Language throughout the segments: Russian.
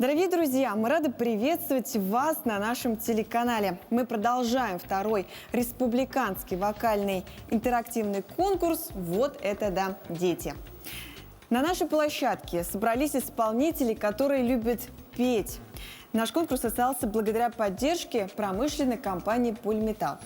Дорогие друзья, мы рады приветствовать вас на нашем телеканале. Мы продолжаем второй республиканский вокальный интерактивный конкурс «Вот это да, дети». На нашей площадке собрались исполнители, которые любят петь. Наш конкурс состоялся благодаря поддержке промышленной компании «Пульметалл».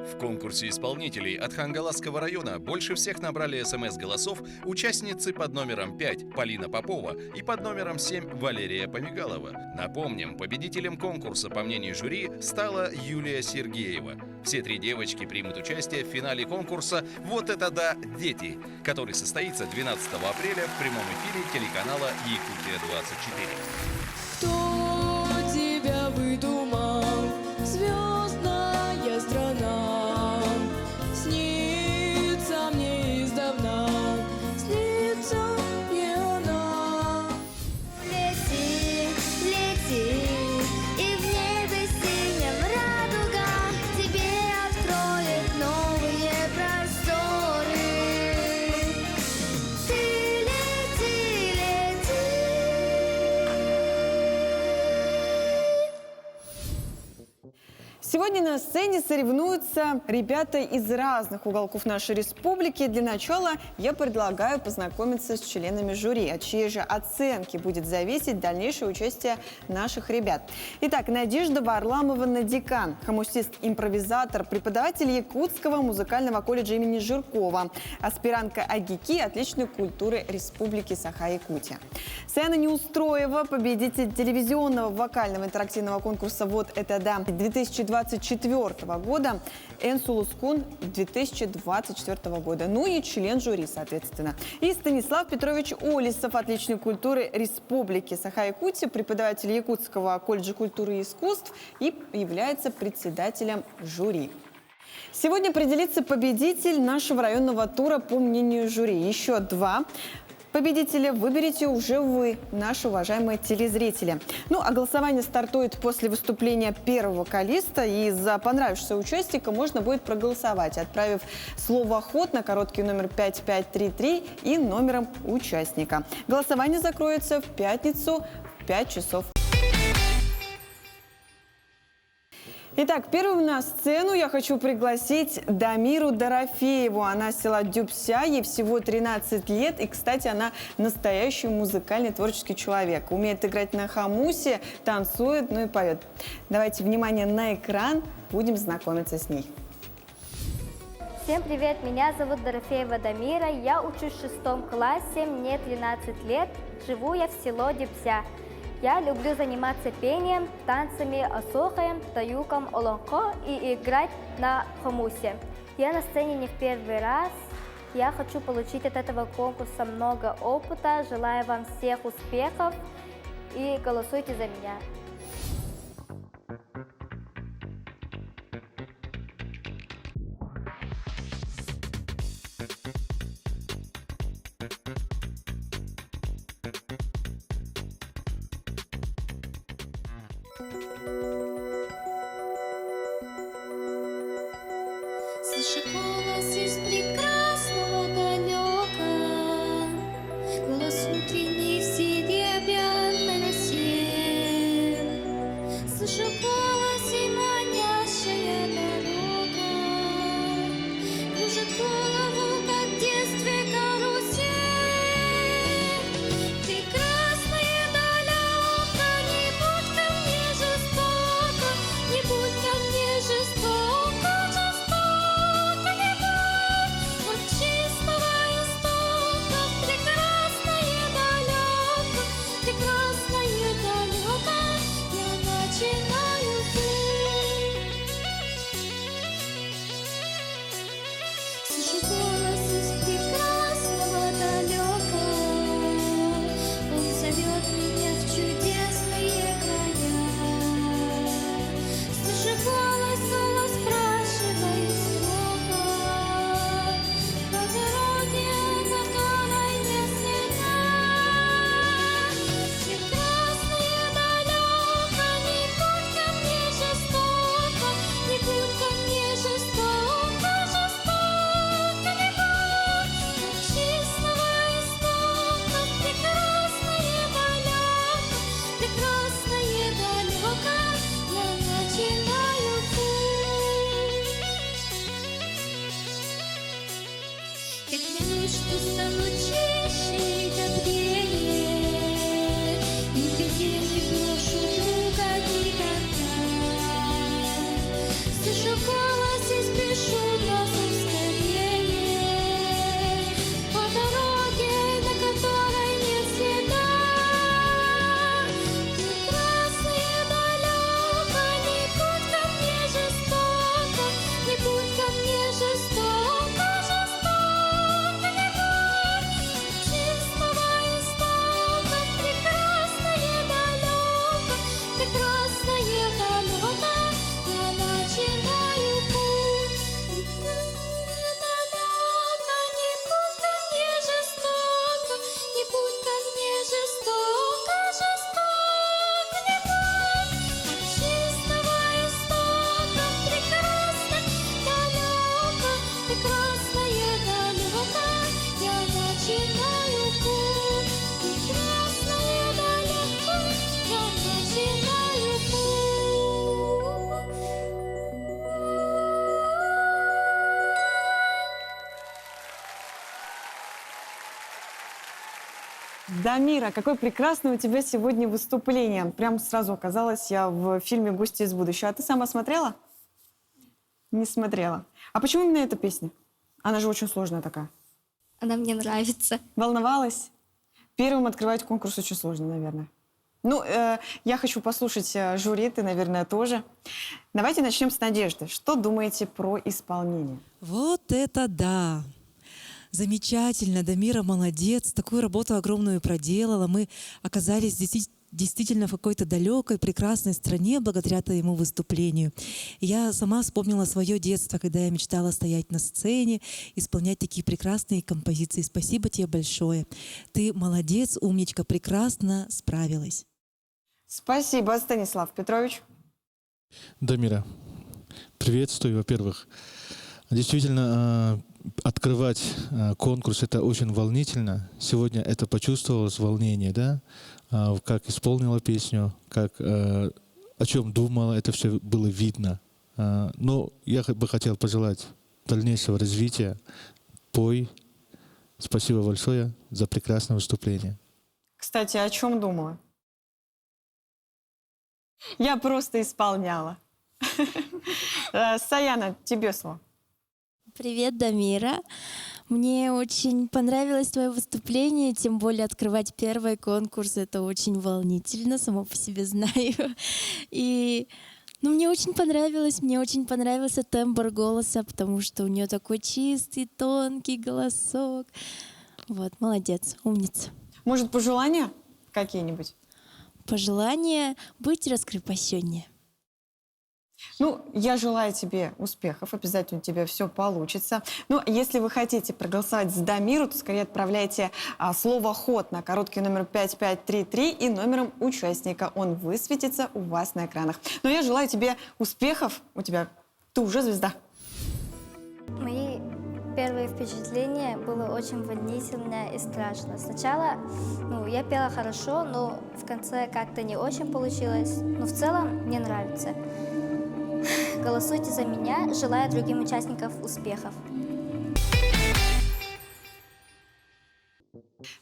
В конкурсе исполнителей от Хангаласского района больше всех набрали СМС-голосов участницы под номером 5 Полина Попова и под номером 7 Валерия Помигалова. Напомним, победителем конкурса, по мнению жюри, стала Юлия Сергеева. Все три девочки примут участие в финале конкурса «Вот это да, дети», который состоится 12 апреля в прямом эфире телеканала «Якутия-24». Кто тебя выдумал, звездная страна? Снится мне издавна, снится мне она. Лети, лети, и в небе синем радуга тебе откроет новые просторы. Ты лети, лети. Сегодня на сцене соревнуются ребята из разных уголков нашей республики. Для начала я предлагаю познакомиться с членами жюри, от чьей же оценки будет зависеть дальнейшее участие наших ребят. Итак, Надежда Варламова-Надикан, хомусист-импровизатор, преподаватель Якутского музыкального колледжа имени Жиркова, аспирантка АГИКИ отличной культуры Республики Саха-Якутия. Саяна Неустроева, победитель телевизионного вокального интерактивного конкурса «Вот это да» 2024 года, Энсулускун 2024 года, ну и член жюри, соответственно. И Станислав Петрович Олисов, отличной культуры Республики Саха-Якутия, преподаватель Якутского колледжа культуры и искусств и является председателем жюри. Сегодня определится победитель нашего районного тура по мнению жюри. Еще два победителя выберете уже вы, наши уважаемые телезрители. Ну, а голосование стартует после выступления первого вокалиста, и за понравившегося участника можно будет проголосовать, отправив слово «ход» на короткий номер 5533 и номером участника. Голосование закроется в пятницу в 5 часов. Итак, первым на сцену я хочу пригласить Дамиру Дорофееву. Она с села Дюбся, ей всего 13 лет. И, кстати, она настоящий музыкальный творческий человек. Умеет играть на хомусе, танцует, ну и поет. Давайте внимание на экран, будем знакомиться с ней. Всем привет, меня зовут Дорофеева Дамира, я учусь в 6 классе, мне 13 лет, живу я в село Дюбся. Я люблю заниматься пением, танцами, асохаем, таюком, олонко и играть на хомусе. Я на сцене не в первый раз. Я хочу получить от этого конкурса много опыта. Желаю вам всех успехов и голосуйте за меня. Слышу голос из прекрасного далека, голос утренний в серебряной росе. Слышу голос и манящая дорога, кружит голову, как в детстве карусель. Прекрасная далека, не будь ко мне жестоко, не будь ко мне жестоко, жестоко, не будь чувствую, что стану чище и добрее. Нигде не брошу друга никогда. Слышу голос и спешу носом скорее по дороге, на которой нет следа. Прекрасное далеко, не будь ко мне жестоко, не будь ко мне жестоко, жестоко не будь. Чистого истока, прекрасное далеко, прекрасное далеко, я начинаю путь. Далеко, не будь ко мне жестоко, не будь ко мне жестоко, жестоко не будь. Чистого истока, прекрасно далеко, прекрасное далеко, я начинаю путь. Прекрасное далеко, я начинаю Дамира, какое прекрасное у тебя сегодня выступление. Прям сразу оказалась я в фильме «Гости из будущего». А ты сама смотрела? Не смотрела. А почему именно эта песня? Она же очень сложная такая. Она мне нравится. Волновалась? Первым открывать конкурс очень сложно, наверное. Ну, я хочу послушать жюри, ты, наверное, тоже. Давайте начнем с Надежды. Что думаете про исполнение? Вот это да! Замечательно, Дамира молодец, такую работу огромную проделала. Мы оказались действительно в какой-то далекой, прекрасной стране благодаря твоему выступлению. Я сама вспомнила свое детство, когда я мечтала стоять на сцене, исполнять такие прекрасные композиции. Спасибо тебе большое. Ты молодец, умничка, прекрасно справилась. Спасибо, Станислав Петрович. Дамира, приветствую, во-первых. Действительно, открывать конкурс — это очень волнительно. Сегодня это почувствовалось, волнение, да? Как исполнила песню, как, о чем думала, это все было видно. Но я бы хотел пожелать дальнейшего развития. Пой. Спасибо большое за прекрасное выступление. Кстати, о чем думала? Я просто исполняла. Саяна, тебе слово. Привет, Дамира. Мне очень понравилось твое выступление, тем более открывать первый конкурс — это очень волнительно, само по себе знаю. И мне очень понравился тембр голоса, потому что у нее такой чистый, тонкий голосок. Вот, молодец, умница. Может, пожелания какие-нибудь? Пожелание быть раскрепощеннее. Ну, я желаю тебе успехов, обязательно у тебя все получится. Ну, если вы хотите проголосовать за Дамиру, то скорее отправляйте слово «ход» на короткий номер 5533 и номером участника. Он высветится у вас на экранах. Но я желаю тебе успехов. Ты уже звезда. Мои первые впечатления было очень волнительно и страшно. Сначала, я пела хорошо, но в конце как-то не очень получилось. Но в целом мне нравится. Голосуйте за меня. Желаю другим участникам успехов.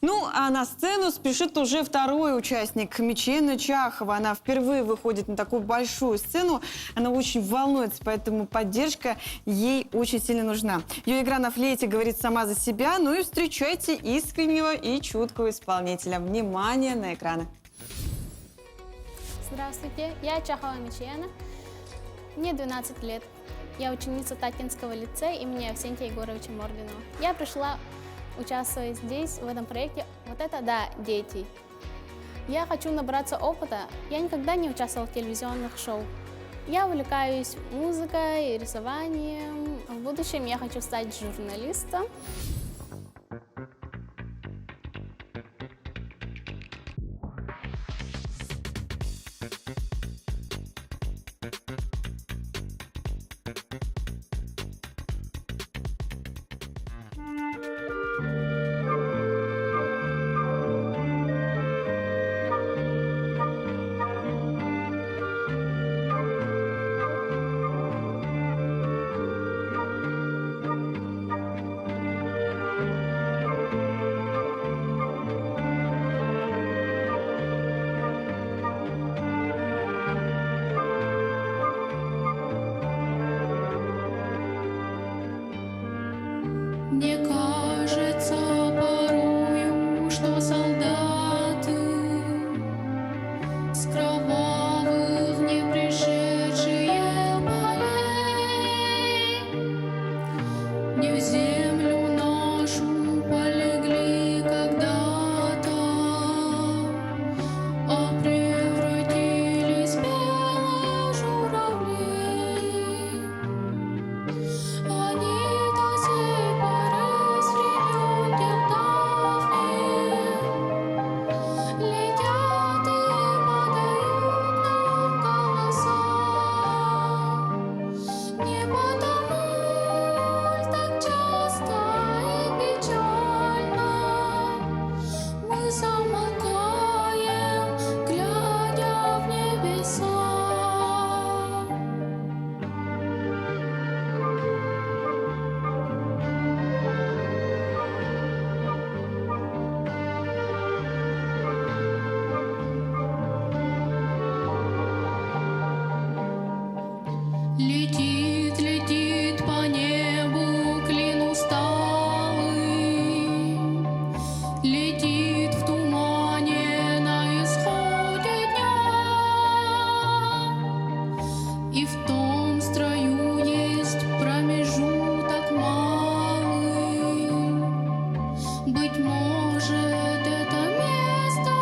Ну, а на сцену спешит уже второй участник, Мечена Чахова. Она впервые выходит на такую большую сцену. Она очень волнуется, поэтому поддержка ей очень сильно нужна. Ее игра на флейте говорит сама за себя. Ну и встречайте искреннего и чуткого исполнителя. Внимание на экраны. Здравствуйте, я Чахова Мечена. Мне 12 лет. Я ученица Татинского лицея имени Авсентия Егоровича Мординова. Я пришла участвовать здесь, в этом проекте. Вот это да, дети. Я хочу набраться опыта. Я никогда не участвовала в телевизионных шоу. Я увлекаюсь музыкой и рисованием. В будущем я хочу стать журналистом. Мне кажется порою, что солдаты с кровавых не пришедшие полей не в землю нашу полегли когда-то, а превратились в белых журавлей. Они до сей поры с времен тех давних летят и подают нам голоса. Не потому ль так часто и печально мы замолкаем, глядя в небеса. Летит, летит по небу клин усталый, летит в тумане на исходе дня, и в том строю есть промежуток малый. Быть может, это место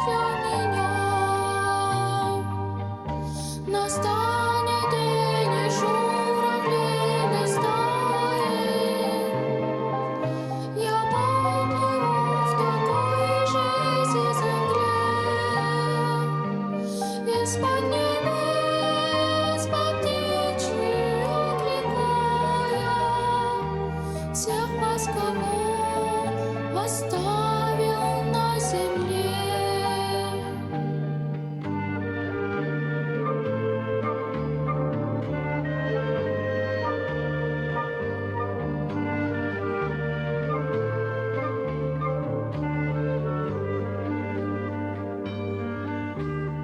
для меня. Настанет день, и журавлей не стает. Я поплыву в такой же земле. Из-под небес, по птичьи окликая, всех вас, кого оставил на земле.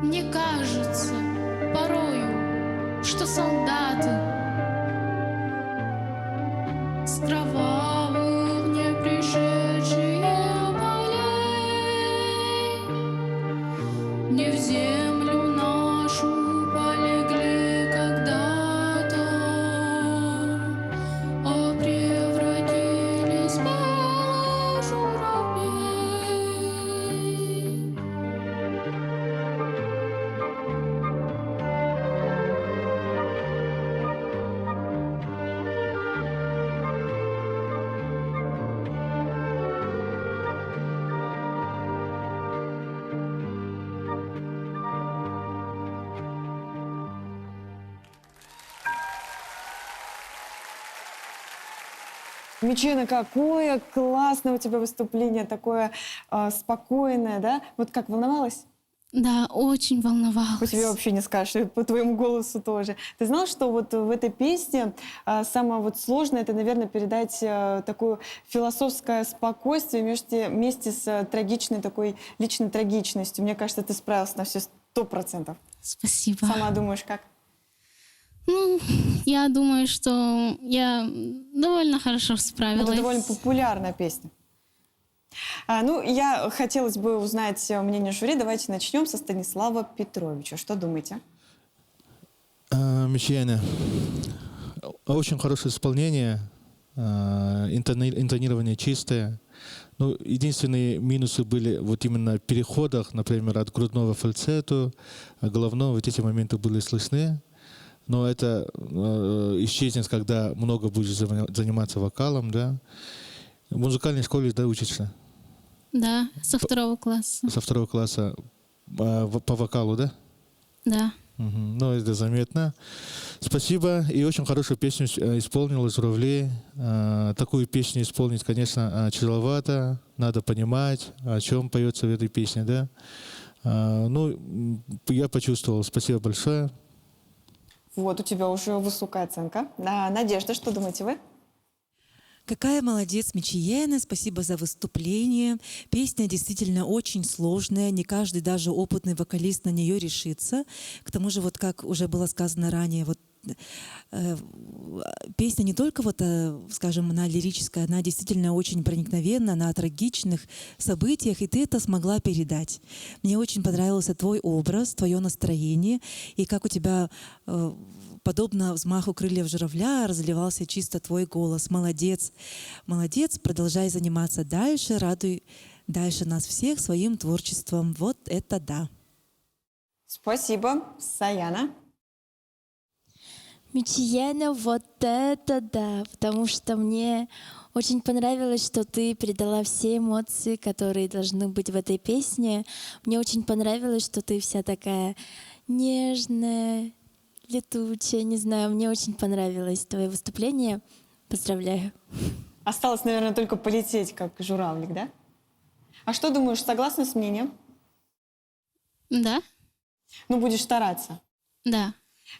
Мне кажется порою, что солдаты с кровавых не пришедшие полей не в землю нашу полегли когда-то, а превратились в белых журавлей. Мичена, какое классное у тебя выступление, такое спокойное, да? Вот как, волновалась? Да, очень волновалась. По тебе вообще не скажешь, и по твоему голосу тоже. Ты знал, что вот в этой песне самое вот сложное, это, наверное, передать такое философское спокойствие вместе с трагичной такой личной трагичностью. Мне кажется, ты справилась на все 100%. Спасибо. Сама думаешь, как? Ну, я думаю, что я довольно хорошо справилась. Это довольно популярная песня. Я хотелось бы узнать мнение жюри. Давайте начнем со Станислава Петровича. Что думаете? Мичена, очень хорошее исполнение, интонирование чистое. Ну, единственные минусы были вот именно в переходах, например, от грудного к фальцету, головного. Вот эти моменты были слышны. Но это исчезнет, когда много будешь заниматься вокалом, да. В музыкальной школе, да, учишься? Да, со 2 класса. Со 2 класса по вокалу, да? Да. Угу. Ну, это заметно. Спасибо. И очень хорошую песню исполнила «Журавли». Такую песню исполнить, конечно, тяжеловато. Надо понимать, о чем поется в этой песне, да. Я почувствовал. Спасибо большое. Вот, у тебя уже высокая оценка. Надежда, что думаете вы? Какая молодец, Мичена, спасибо за выступление. Песня действительно очень сложная, не каждый, даже опытный вокалист, на нее решится. К тому же, вот как уже было сказано ранее, вот песня не только вот, скажем, она лирическая, она действительно очень проникновенна, она о трагичных событиях, и ты это смогла передать. Мне очень понравился твой образ, твое настроение, и как у тебя, подобно взмаху крыльев журавля, разливался чисто твой голос. Молодец, молодец, продолжай заниматься дальше, радуй дальше нас всех своим творчеством. Вот это да. Спасибо, Саяна. Мичияна, вот это да, потому что мне очень понравилось, что ты передала все эмоции, которые должны быть в этой песне. Мне очень понравилось, что ты вся такая нежная, летучая, не знаю, мне очень понравилось твое выступление. Поздравляю. Осталось, наверное, только полететь, как журавлик, да? А что думаешь, согласна с мнением? Да, Ну, будешь стараться. да.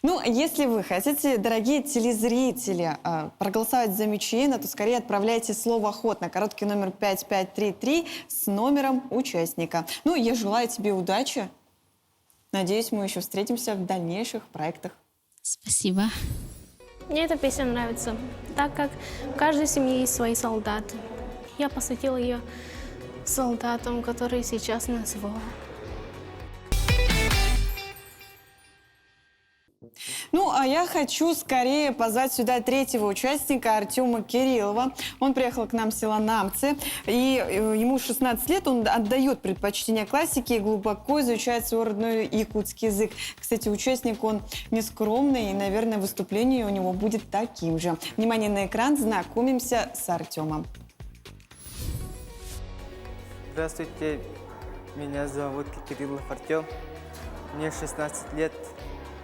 Ну, если вы хотите, дорогие телезрители, проголосовать за Мичияна, то скорее отправляйте слово «ход» на короткий номер 5533 с номером участника. Ну, я желаю тебе удачи. Надеюсь, мы еще встретимся в дальнейших проектах. Спасибо. Мне эта песня нравится, так как в каждой семье есть свои солдаты. Я посвятила ее солдатам, которые сейчас на СВО. Ну, а я хочу скорее позвать сюда третьего участника, Артема Кириллова. Он приехал к нам с села Намцы, и ему 16 лет, он отдает предпочтение классике и глубоко изучает свой родной якутский язык. Кстати, участник он нескромный, и, наверное, выступление у него будет таким же. Внимание на экран, знакомимся с Артемом. Здравствуйте, меня зовут Кириллов Артем, мне 16 лет.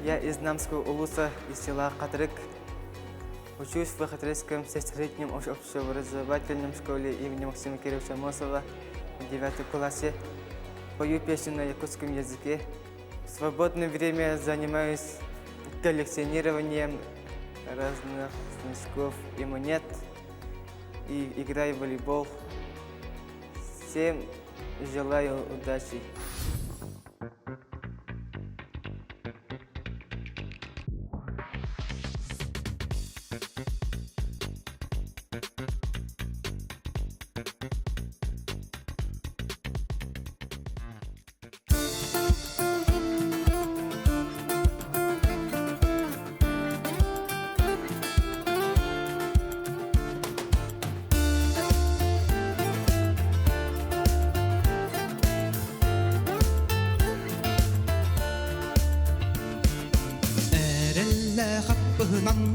Я из Намского улуса, из села Катрык. Учусь в Хатырском среднем общеобразовательном школе имени Максима Кировича Мосова в 9 классе. Пою песню на якутском языке. В свободное время занимаюсь коллекционированием разных значков и монет и играю в волейбол. Всем желаю удачи.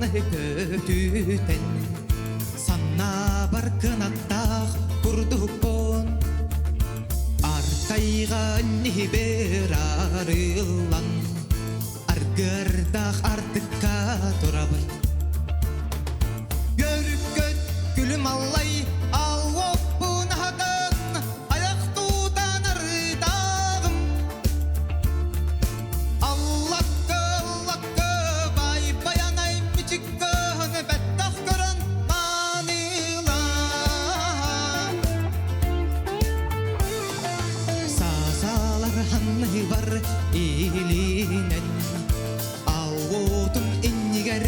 Көтүтен санна бар кынаттах курдукпон артайга нибер арылан аргырдах артыкка турабыр көрүккөт күлүм аллай алвоппун хатын аяк туутан ардагым аллакка бай баянай мичиккө беттах көрөн манила сазалар ханны бар илинен алвотун иннигер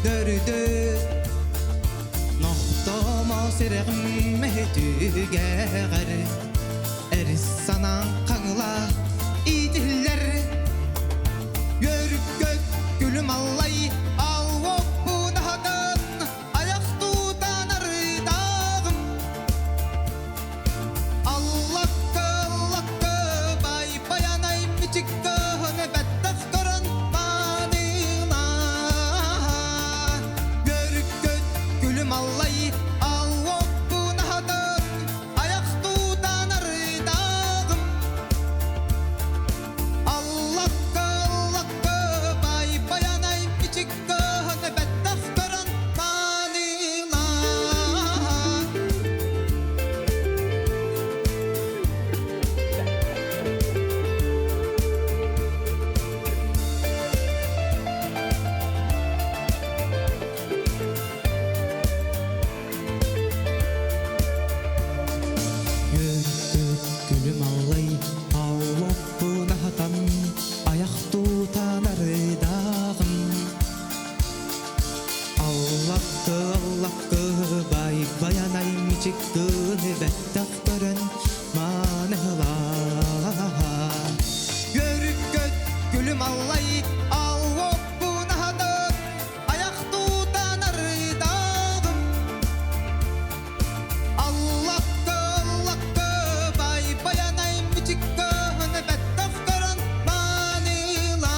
дөрүдө ноктомо сирегим түгэгер эрис санан каңла идиллер Yörgök gülüm allay alvop bu nahadan ayak tutan ardağım Allah'ka bay bayanay miçikka nebettah karan manila Yörgök gülüm allay alvop bu nahadan ayak tutan ardağım Allah'ka bay bayanay miçikka мичиктыны бәттәфтөрін маныла. Görükköt gülüm allay alvop bunahadır ayak tutan arıdağım. Allah'ka bay bayanay micikkıhını bettafkırın manila.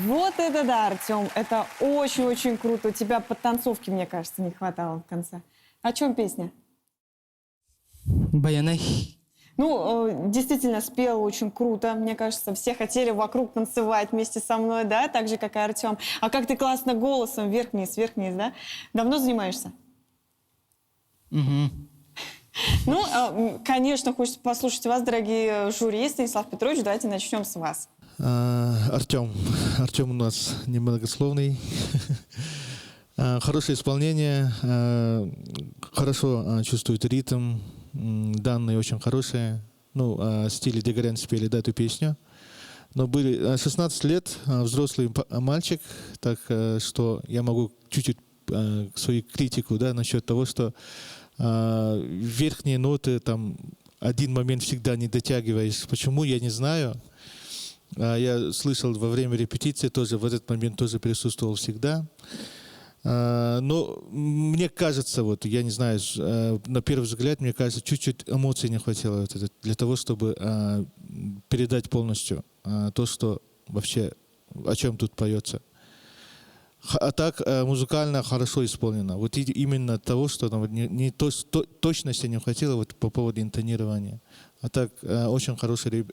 Вот это да, Артем, это очень-очень круто. У тебя подтанцовки, мне кажется, не хватало в конце. О чем песня? Баянай. Ну, действительно, спел очень круто. Мне кажется, все хотели вокруг танцевать вместе со мной, да, так же, как и Артем. А как ты классно голосом, вверх-вниз, да? Давно занимаешься? Угу. Ну, конечно, хочется послушать вас, дорогие жюри. Станислав Петрович, давайте начнем с вас. Артем у нас немногословный. Хорошее исполнение, хорошо чувствует ритм, данные очень хорошие. Ну, стиле Дегарян спели, да, эту песню. Но были 16 лет, взрослый мальчик, так что я могу чуть-чуть свою критику, да, насчет того, что верхние ноты, там, один момент всегда не дотягиваешь. Почему, я не знаю. Я слышал во время репетиции тоже, в этот момент тоже присутствовал всегда. Но мне кажется, вот, я не знаю, на первый взгляд, мне кажется, чуть-чуть эмоций не хватило вот это, для того, чтобы передать полностью то, что вообще, о чем тут поется. А так музыкально хорошо исполнено. Вот именно того, что там, точности не хватило вот, по поводу интонирования. А так очень хороший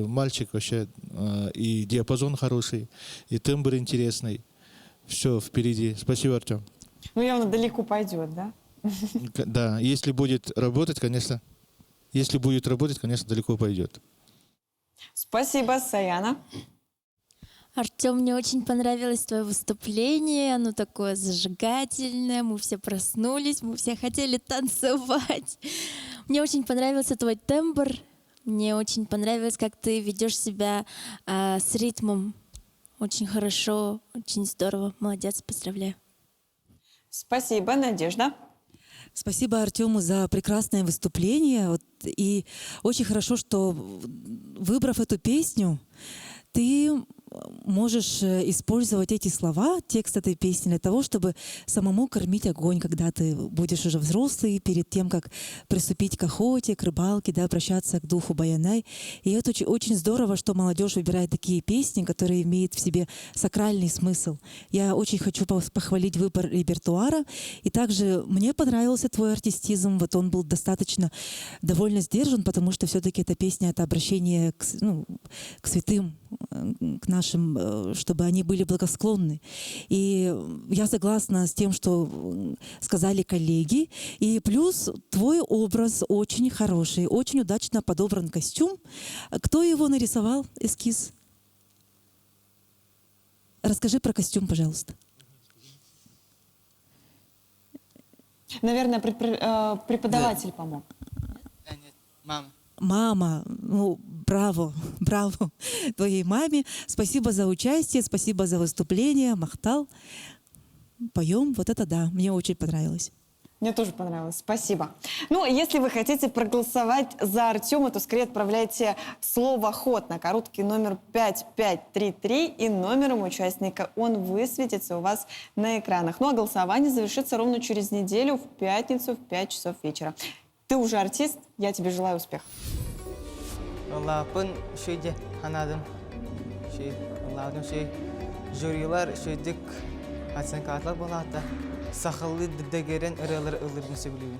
мальчик вообще, и диапазон хороший, и тембр интересный. Все впереди. Спасибо, Артем. Ну, явно далеко пойдет, да? Да, если будет работать, конечно, далеко пойдет. Спасибо, Саяна. Артем, мне очень понравилось твое выступление, оно такое зажигательное, мы все проснулись, мы все хотели танцевать. Мне очень понравился твой тембр, мне очень понравилось, как ты ведешь себя с ритмом. Очень хорошо, очень здорово, молодец, поздравляю. Спасибо, Надежда. Спасибо Артему за прекрасное выступление. Вот, и очень хорошо, что, выбрав эту песню, ты можешь использовать эти слова, текст этой песни для того, чтобы самому кормить огонь, когда ты будешь уже взрослый, перед тем, как приступить к охоте, к рыбалке, да, обращаться к духу Баянай. И это очень здорово, что молодежь выбирает такие песни, которые имеют в себе сакральный смысл. Я очень хочу похвалить выбор репертуара. И также мне понравился твой артистизм. Вот он был достаточно довольно сдержан, потому что все-таки эта песня — это обращение к святым, к нашим, чтобы они были благосклонны. И я согласна с тем, что сказали коллеги. И плюс твой образ очень хороший, очень удачно подобран костюм. Кто его нарисовал, эскиз? Расскажи про костюм, пожалуйста. Наверное, преподаватель помог. Нет, мама. Мама, ну, браво твоей маме. Спасибо за участие, спасибо за выступление. Махтал. Поем, вот это да, мне очень понравилось. Мне тоже понравилось, спасибо. Ну, если вы хотите проголосовать за Артема, то скорее отправляйте слово «ход» на короткий номер 5533 и номером участника. Он высветится у вас на экранах. Ну, а голосование завершится ровно через неделю, в пятницу, в 5 часов вечера. Ты уже артист, я тебе желаю успеха. Лапын шөйде анадым. Ладно, жюрилар шөйдік оценкатлар болады. Сақылы дегерен ырылыр ылырдың сөйлеуін.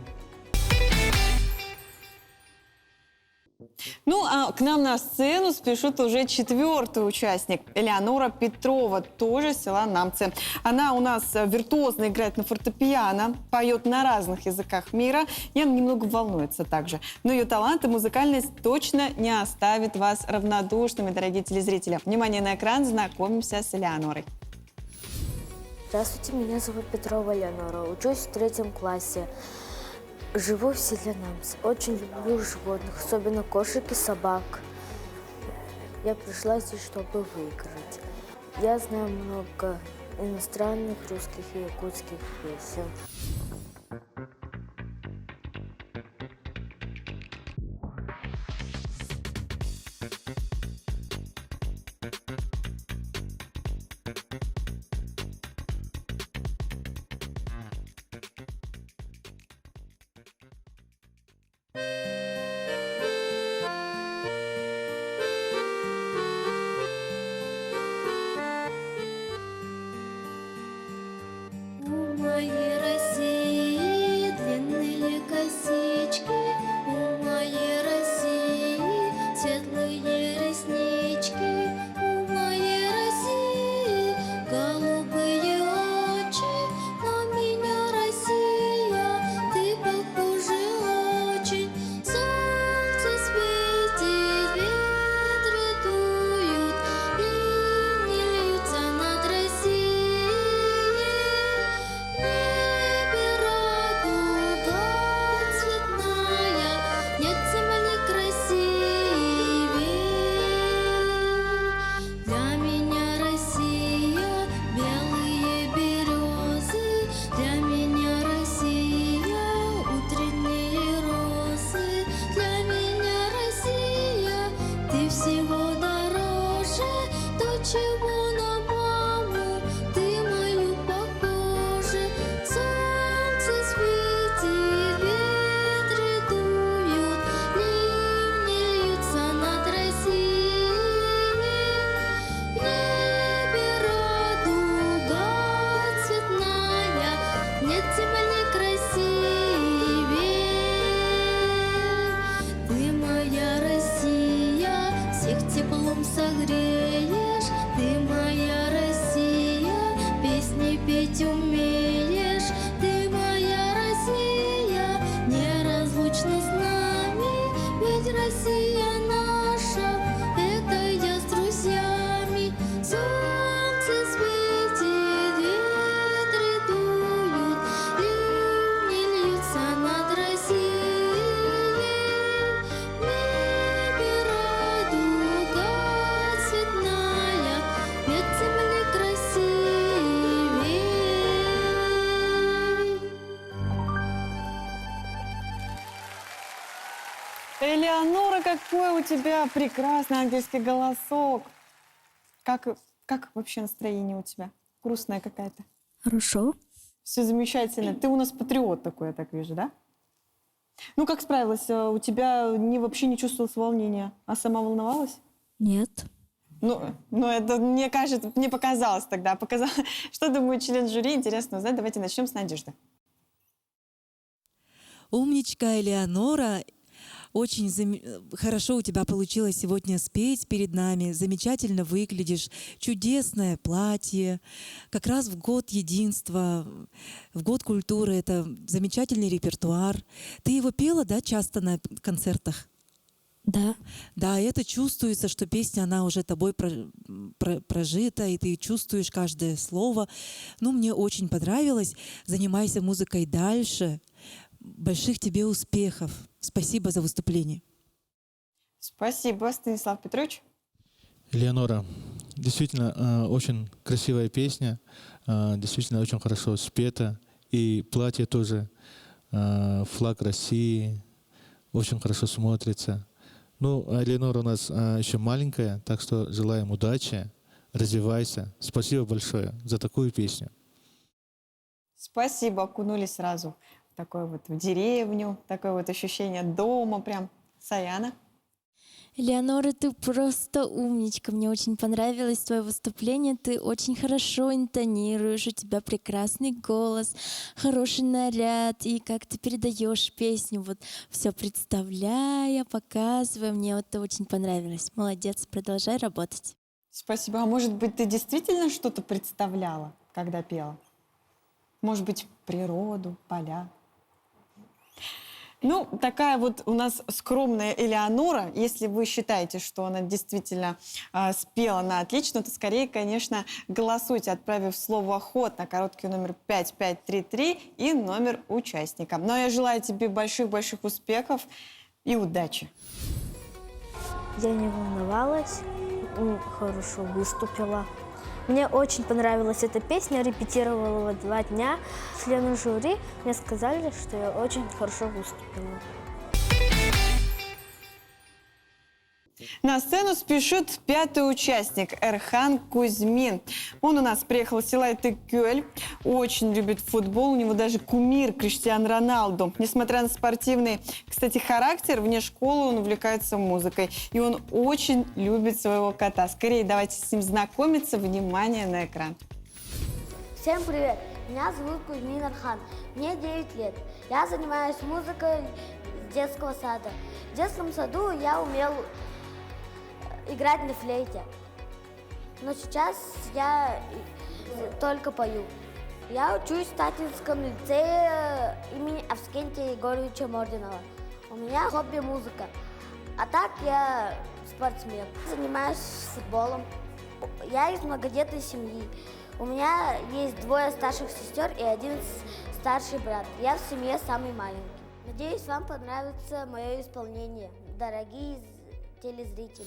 Ну, а к нам на сцену спешит уже 4-й участник. Элеонора Петрова, тоже с села Намцы. Она у нас виртуозно играет на фортепиано, поет на разных языках мира, и она немного волнуется также. Но ее талант и музыкальность точно не оставит вас равнодушными, дорогие телезрители. Внимание на экран, знакомимся с Элеонорой. Здравствуйте, меня зовут Петрова Элеонора, учусь в 3 классе. Живу в селе Намс. Очень люблю животных, особенно кошек и собак. Я пришла здесь, чтобы выиграть. Я знаю много иностранных, русских и якутских песен. У моей России длинные косички, у моей России светлые реснички, у моей России голубые очи. На меня, Россия, ты похожа очень. Солнце светит, ветры дуют, ливни льются над Россией. Небе радуга цветная, нет земли красивей. Для меня Россия — белые березы, для меня Россия — утренние розы, для меня Россия — ты всего дороже, то, чего на маму ты мою похожа. Солнце светит, ветры дуют, ливни льются над Россией. В небе радуга цветная, нет земли красивей. Ты моя Россия, всех теплом согреешь. Ты моя Россия, песни петь умеешь. Ты моя Россия, неразлучна с нами. Ведь Россия наша, это я с друзьями. Солнце светит, ветры дуют, ливни льются над Россией. В небе радуга цветная, нет земли красивей. Элеонора, какой у тебя прекрасный ангельский голосок. Как вообще настроение у тебя? Грустная какая-то? Хорошо. Все замечательно. Ты у нас патриот такой, я так вижу, да? Ну, как справилась? У тебя вообще не чувствовалось волнения, а сама волновалась? Нет. Ну, это, мне кажется, мне показалось тогда. Что думает член жюри, интересно узнать. Давайте начнем с Надежды. Умничка, Элеонора. Очень хорошо у тебя получилось сегодня спеть перед нами. Замечательно выглядишь. Чудесное платье. Как раз в год единства, в год культуры. Это замечательный репертуар. Ты его пела, да, часто на концертах? Да. Да, это чувствуется, что песня, она уже тобой прожита, и ты чувствуешь каждое слово. Ну, мне очень понравилось. Занимайся музыкой дальше. Больших тебе успехов. Спасибо за выступление. Спасибо, Станислав Петрович. Элеонора, действительно, очень красивая песня, действительно очень хорошо спета. И платье тоже, флаг России, очень хорошо смотрится. Ну, Элеонора у нас еще маленькая, так что желаем удачи, развивайся. Спасибо большое за такую песню. Спасибо, окунулись сразу в такое в деревню, такое ощущение дома прям. Саяна. Элеонора, ты просто умничка. Мне очень понравилось твое выступление. Ты очень хорошо интонируешь, у тебя прекрасный голос, хороший наряд, и как ты передаешь песню, вот все представляя, показывая. Мне вот это очень понравилось. Молодец, продолжай работать. Спасибо. А может быть, ты действительно что-то представляла, когда пела? Может быть, природу, поля? Ну, такая вот у нас скромная Элеонора. Если вы считаете, что она действительно спела на отлично, то скорее, конечно, голосуйте, отправив слово «ход» на короткий номер 5533 и номер участника. Ну, а я желаю тебе больших-больших успехов и удачи. Я не волновалась, хорошо выступила. Мне очень понравилась эта песня, репетировала 2 дня. Члены жюри мне сказали, что я очень хорошо выступила. На сцену спешит 5-й участник Эрхан Кузьмин. Он у нас приехал из села Итыкёль, очень любит футбол, у него даже кумир Криштиану Роналду. Несмотря на спортивный, кстати, характер, вне школы он увлекается музыкой. И он очень любит своего кота. Скорее, давайте с ним знакомиться. Внимание на экран. Всем привет! Меня зовут Кузьмин Эрхан. Мне 9 лет. Я занимаюсь музыкой с детского сада. В детском саду я умел играть на флейте. Но сейчас я только пою. Я учусь в Татинском лицее имени Авскентия Егоровича Мординова. У меня хобби музыка. А так я спортсмен. Занимаюсь футболом. Я из многодетной семьи. У меня есть 2 старших сестер и 1 старший брат. Я в семье самый маленький. Надеюсь, вам понравится мое исполнение, дорогие телезрители.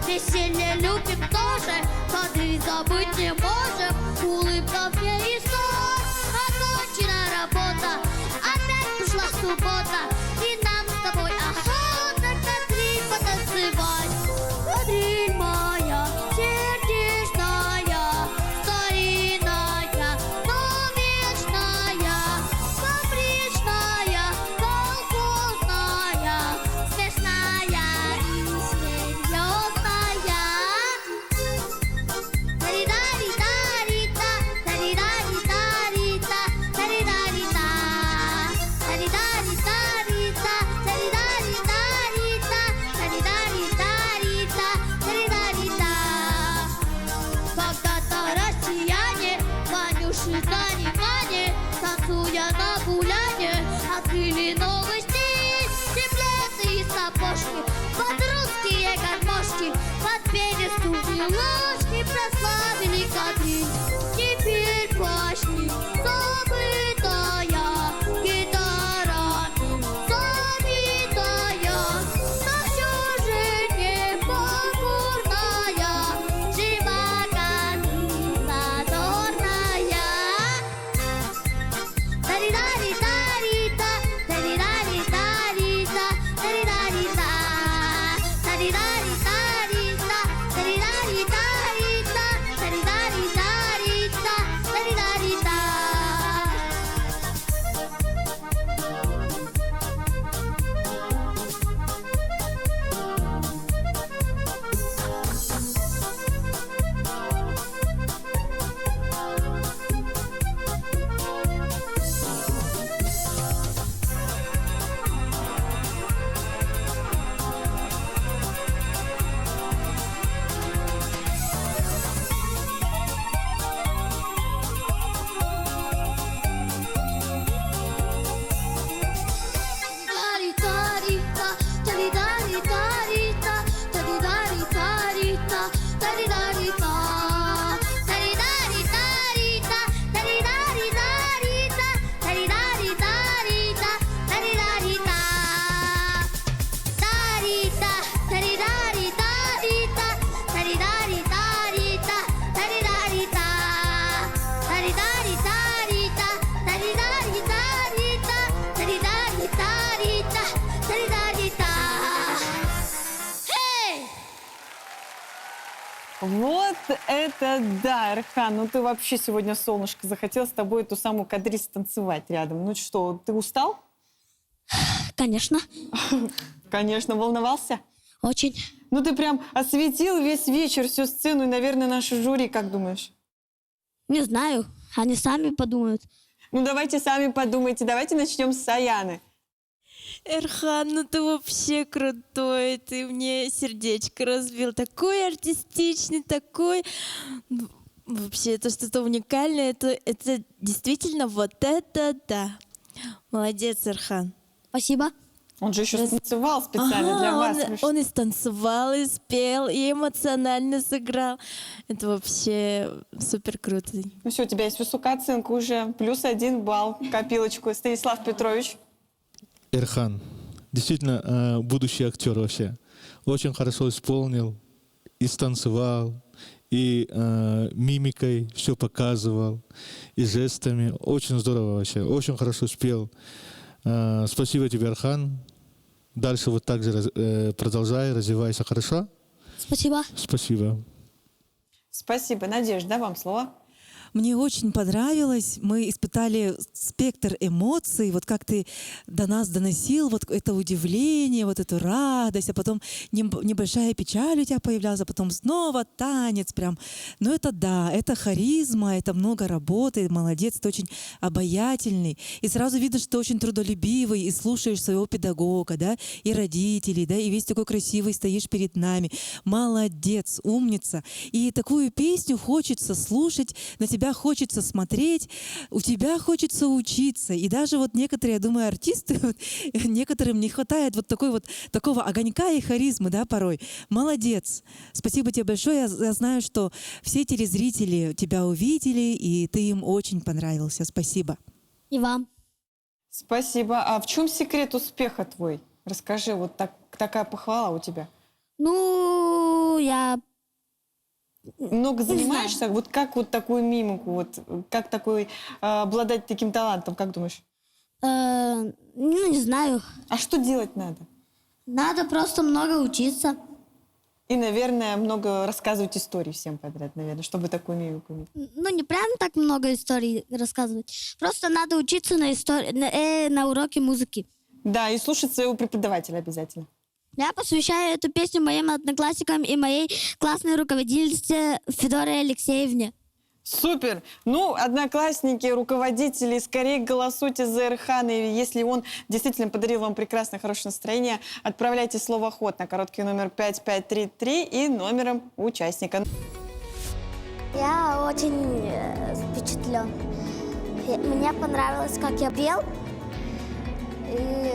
Веселье любим тоже, ходы забыть не можем, улыбка в ней и сон. Окончена работа, опять пришла суббота, и нам с тобой охота кадриль потанцевать. Кадриль моя, сердечная, старинная, но вечная, фабричная, колхозная, смешная и серьезная. Танцуя на гуляне, открыли новый стиль. Степлеты и сапожки, под русские гармошки, под пенисту и ложки прославили кадриль. Теперь плащи, забытая гитарами, забитая, но все же не покорная, жива кадриль задорная. Вот это да, Эрхан, ну ты вообще сегодня, солнышко, захотел с тобой эту самую кадриль танцевать рядом. Ну что, ты устал? Конечно, Конечно, волновался? очень. Ну ты прям осветил весь вечер, всю сцену, и, наверное, наше жюри, как думаешь? Не знаю, они сами подумают. Ну давайте сами подумайте, давайте начнем с Саяны. Эрхан, ну ты вообще крутой, ты мне сердечко разбил. Такой артистичный, такой... Вообще, это что-то уникальное, это действительно вот это да. Молодец, Эрхан. Спасибо. Он же еще станцевал специально для вас. Вы что? Он и станцевал, и спел, и эмоционально сыграл. Это вообще супер круто. Ну все, у тебя есть высокая оценка уже, +1 балл, копилочку. Станислав Петрович. Эрхан, действительно будущий актер вообще. Очень хорошо исполнил, и станцевал, и мимикой все показывал, и жестами. Очень здорово вообще, очень хорошо спел. Спасибо тебе, Эрхан. Дальше вот так же продолжай, развивайся, хорошо? Спасибо. Спасибо. Спасибо. Надежда, да, вам слово? Мне очень понравилось. Мы испытали спектр эмоций, вот как ты до нас доносил вот это удивление, вот эту радость, а потом небольшая печаль у тебя появлялась, а потом снова танец прям. Ну это да, это харизма, это много работы, молодец, ты очень обаятельный. И сразу видно, что ты очень трудолюбивый, и слушаешь своего педагога, да, и родителей, да, и весь такой красивый стоишь перед нами. Молодец, умница. И такую песню хочется слушать, на тебя хочется смотреть, у тебя хочется учиться. И даже вот некоторые, я думаю, артисты, вот, некоторым не хватает вот такого огонька и харизмы, да, порой. Молодец. Спасибо тебе большое. Я знаю, что все телезрители тебя увидели, и ты им очень понравился. Спасибо. И вам. Спасибо. А в чем секрет успеха твой? Расскажи, вот такая похвала у тебя. Ну, я... Много занимаешься? Вот как вот такую мимику, вот как обладать таким талантом, как думаешь? Ну, не знаю. А что делать надо? Надо просто много учиться. И, наверное, много рассказывать историй всем подряд, наверное, чтобы такую мимику иметь. Ну, не прям так много историй рассказывать. Просто надо учиться на уроке музыки. Да, и слушать своего преподавателя обязательно. Я посвящаю эту песню моим одноклассникам и моей классной руководительнице Федоре Алексеевне. Супер! Ну, одноклассники, руководители, скорее голосуйте за Эрхана. И если он действительно подарил вам прекрасное, хорошее настроение, отправляйте слово «ход» на короткий номер 5533 и номером участника. Я очень впечатлен. Мне понравилось, как я пел. И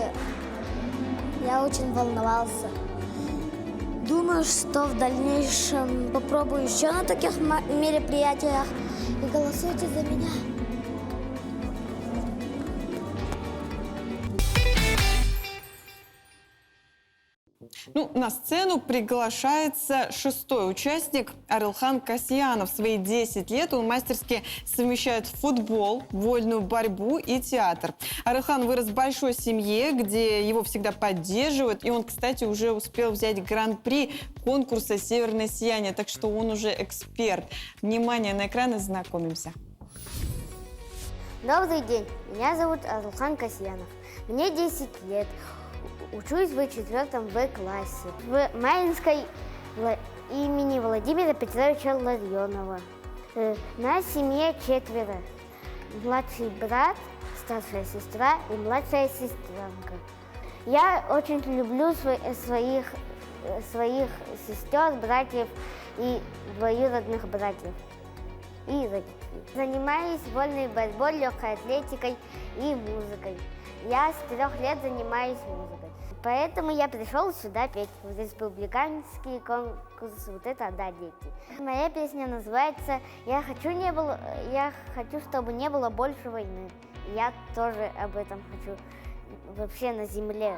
я очень волновался. Думаю, что в дальнейшем попробую еще на таких мероприятиях. И голосуйте за меня. Ну, на сцену приглашается 6-й участник Арылхан Касьянов. В свои 10 лет он мастерски совмещает футбол, вольную борьбу и театр. Арылхан вырос в большой семье, где его всегда поддерживают. И он, кстати, уже успел взять гран-при конкурса «Северное сияние», так что он уже эксперт. Внимание на экран и знакомимся. Добрый день, меня зовут Арылхан Касьянов. Мне 10 лет. Учусь в 4-м В-классе в Мариинской имени Владимира Петровича Ларионова. На семье 4. Младший брат, старшая сестра и младшая сестренка. Я очень люблю своих сестер, братьев и двоюродных братьев и родителей. Занимаюсь вольной борьбой, легкой атлетикой и музыкой. Я с 3 лет занимаюсь музыкой. Поэтому я пришел сюда петь в республиканский конкурс «Вот это да, дети». Моя песня называется «Я хочу, чтобы не было больше войны». Я тоже об этом хочу вообще на земле.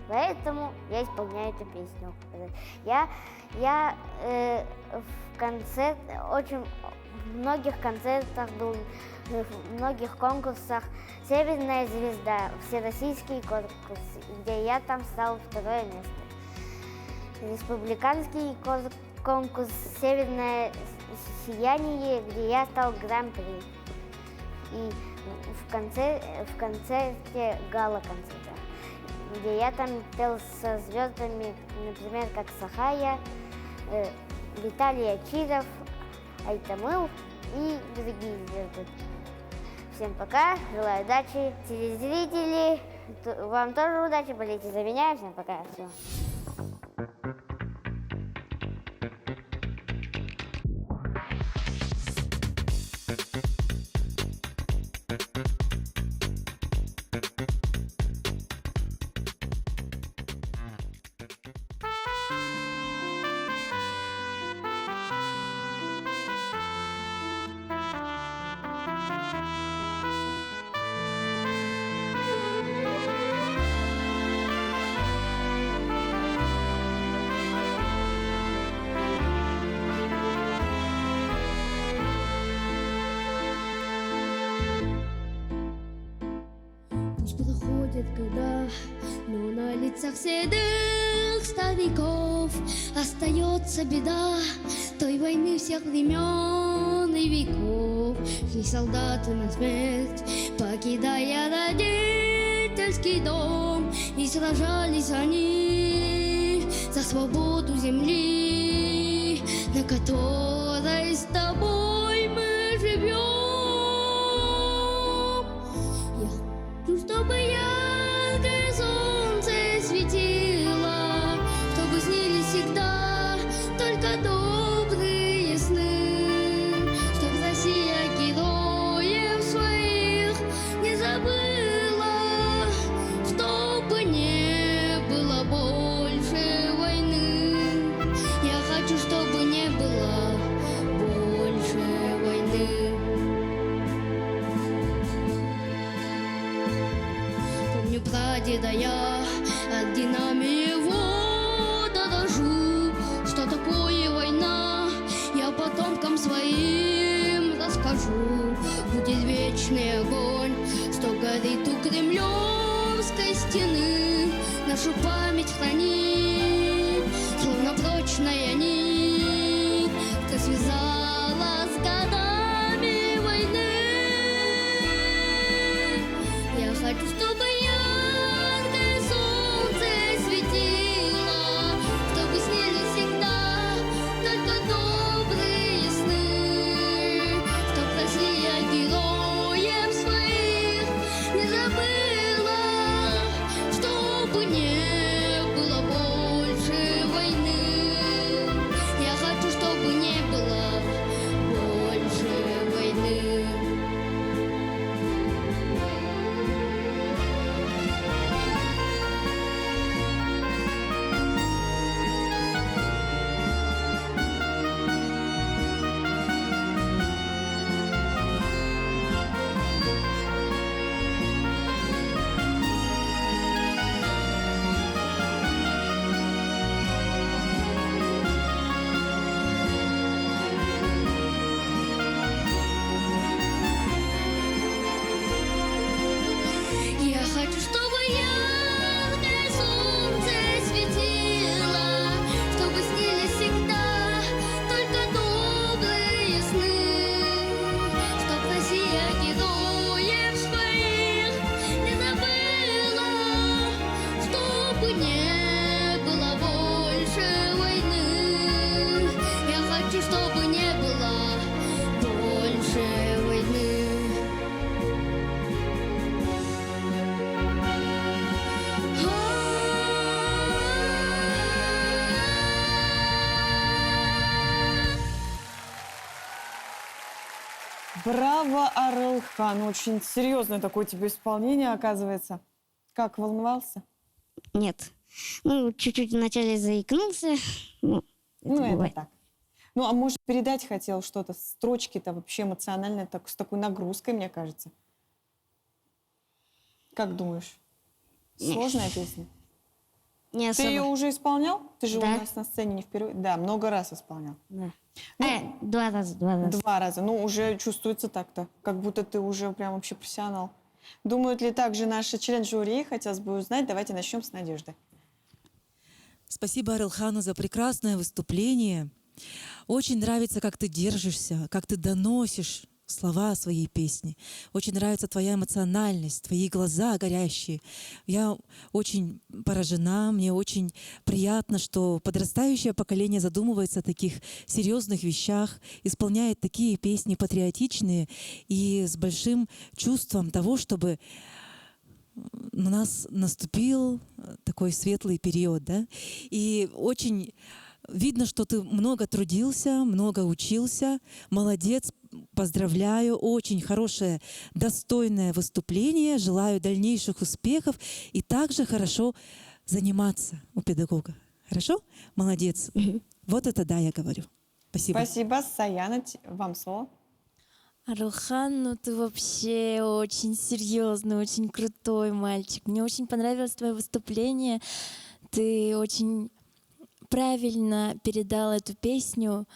Поэтому я исполняю эту песню. Я в многих концертах был, в многих конкурсах. «Северная звезда», всероссийский конкурс, где я там стал 2-е место. Республиканский конкурс «Северное сияние», где я стал гран-при. И в концерте, гала-концерте, где я там пел со звездами, например, как Сахая, Виталий Акиров, Айтамыл и другие звезды. Всем пока, желаю удачи. Телезрители, вам тоже удачи, болейте за меня. Всем пока. Все. Пусть проходят года, но на лицах седых стариков остается беда той войны всех времен и веков. Шли солдаты на смерть, покидая родительский дом, и сражались они за свободу земли, на которой с тобой мы живем. Чтобы яркое солнце светило, чтобы снились всегда только добрые сны, чтобы Россия героев своих не забыла, чтобы не было больше войны. Я хочу, чтобы не было больше войны. Помню прадеда я, орденами его дорожу. Что такое война, я потомкам своим расскажу. Будет вечный огонь, что горит у Кремлевской стены. Нашу память хранит, словно прочная нить, что связала с годами войны. Я хочу, чтобы яркое солнце светило, чтобы снились всегда только добрые сны, чтоб Россия героев своих не забыла, чтобы не было больше войны. Я хочу, чтобы не было больше войны. Я хочу, чтобы яркое солнце светило, чтобы снились всегда только добрые сны, чтоб Россия героев своих не забыла, чтобы не было больше войны. Я хочу, чтобы не было больше войны. Браво, Арылхан! Очень серьезное такое тебе исполнение, оказывается. Как, волновался? Нет. Ну, чуть-чуть вначале заикнулся. Ну, это бывает. так. Ну, а может, передать хотел что-то? Строчки-то вообще эмоциональные, так, с такой нагрузкой, мне кажется. Как думаешь? Сложная песня? Не Ты ее особо. уже исполнял? Ты же Да. у нас на сцене не впервые. Да, много раз исполнял. Да. Ну, 2 раза. 2 раза. Ну, уже чувствуется так-то, как будто ты уже прям вообще профессионал. Думают ли также наши член-жюри? Хотелось бы узнать. Давайте начнем с Надежды. Спасибо Арылхану за прекрасное выступление. Очень нравится, как ты держишься, как ты доносишь слова своей песни. Очень нравится твоя эмоциональность, твои глаза горящие. Я очень поражена, мне очень приятно, что подрастающее поколение задумывается о таких серьезных вещах, исполняет такие песни патриотичные и с большим чувством того, чтобы у нас наступил такой светлый период, да? И очень видно, что ты много трудился, много учился. Молодец, поздравляю. Очень хорошее, достойное выступление. Желаю дальнейших успехов и также хорошо заниматься у педагога. Хорошо? Молодец. Вот это да, я говорю. Спасибо. Спасибо. Саяна, вам слово. Арулхан, ну ты вообще очень серьезный, очень крутой мальчик. Мне очень понравилось твое выступление. Ты очень правильно передал эту песню,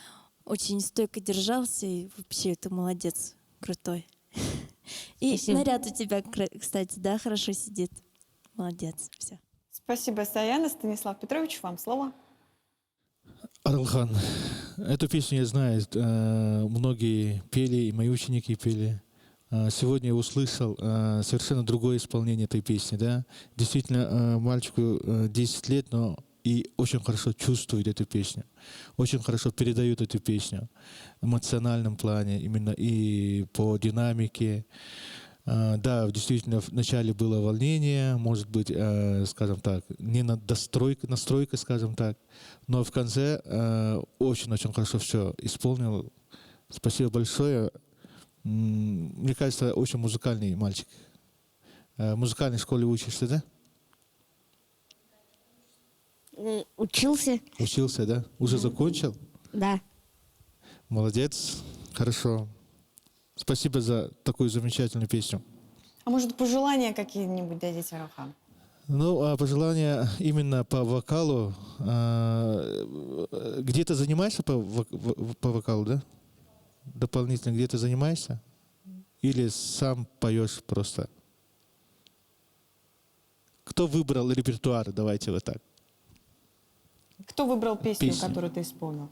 очень стойко держался, и вообще ты молодец, крутой. И Спасибо. наряд у тебя, кстати, да, хорошо сидит. Молодец, все. Спасибо, Саяна. Станислав Петрович, вам слово. Арулхан, эту песню я знаю, многие пели, и мои ученики пели. Сегодня я услышал совершенно другое исполнение этой песни. Да? Действительно, мальчику 10 лет, но и очень хорошо чувствует эту песню, очень хорошо передают эту песню в эмоциональном плане, именно и по динамике. Да, действительно, вначале было волнение, может быть, скажем так, не настройка, скажем так, но в конце очень-очень хорошо все исполнил. Спасибо большое. Мне кажется, очень музыкальный мальчик. В музыкальной школе учишься, да? Учился. Учился, да? Уже закончил? Да. Молодец. Хорошо. Спасибо за такую замечательную песню. А может, пожелания какие-нибудь дадите, Арулхан? Ну, пожелания именно по вокалу. Где-то занимаешься по вокалу, да? Дополнительно где-то занимаешься? Или сам поешь просто? Кто выбрал репертуар? Давайте вот так. Кто выбрал песню, которую ты исполнил?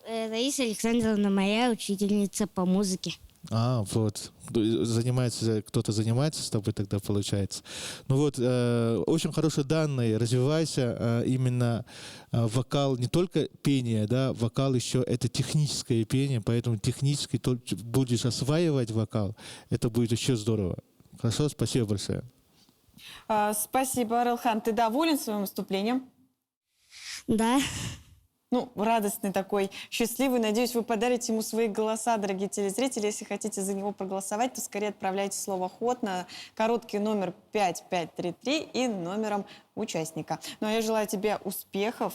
Раиса Александровна, моя учительница по музыке. Вот. Кто-то занимается с тобой тогда, получается. Ну вот, очень хорошие данные. Развивайся. Именно вокал, не только пение, да, вокал еще это техническое пение, поэтому технически будешь осваивать вокал, это будет еще здорово. Хорошо, спасибо большое. Спасибо, Арулхан. Ты доволен своим выступлением? Да. Ну, радостный такой, счастливый. Надеюсь, вы подарите ему свои голоса, дорогие телезрители. Если хотите за него проголосовать, то скорее отправляйте слово «ход» на короткий номер 5533 и номером участника. Ну, а я желаю тебе успехов.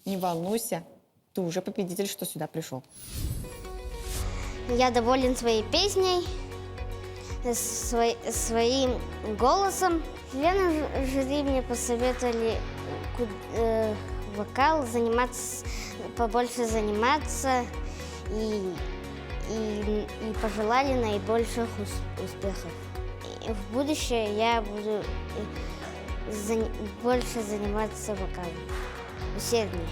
Не волнуйся, ты уже победитель, что сюда пришел. Я доволен своей песней, своим голосом. Члены жюри мне посоветовали вокал, побольше заниматься и пожелали наибольших успехов. И в будущее я буду больше заниматься вокалом, усерднее.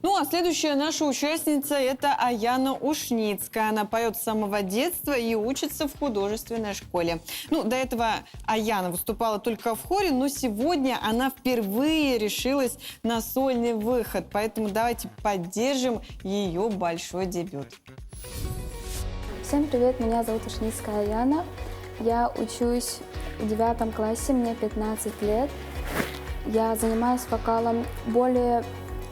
Ну, а следующая наша участница – это Аяна Ушницкая. Она поет с самого детства и учится в художественной школе. Ну, до этого Аяна выступала только в хоре, но сегодня она впервые решилась на сольный выход. Поэтому давайте поддержим ее большой дебют. Всем привет, меня зовут Ушницкая Аяна. Я учусь в 9 классе, мне 15 лет. Я занимаюсь вокалом более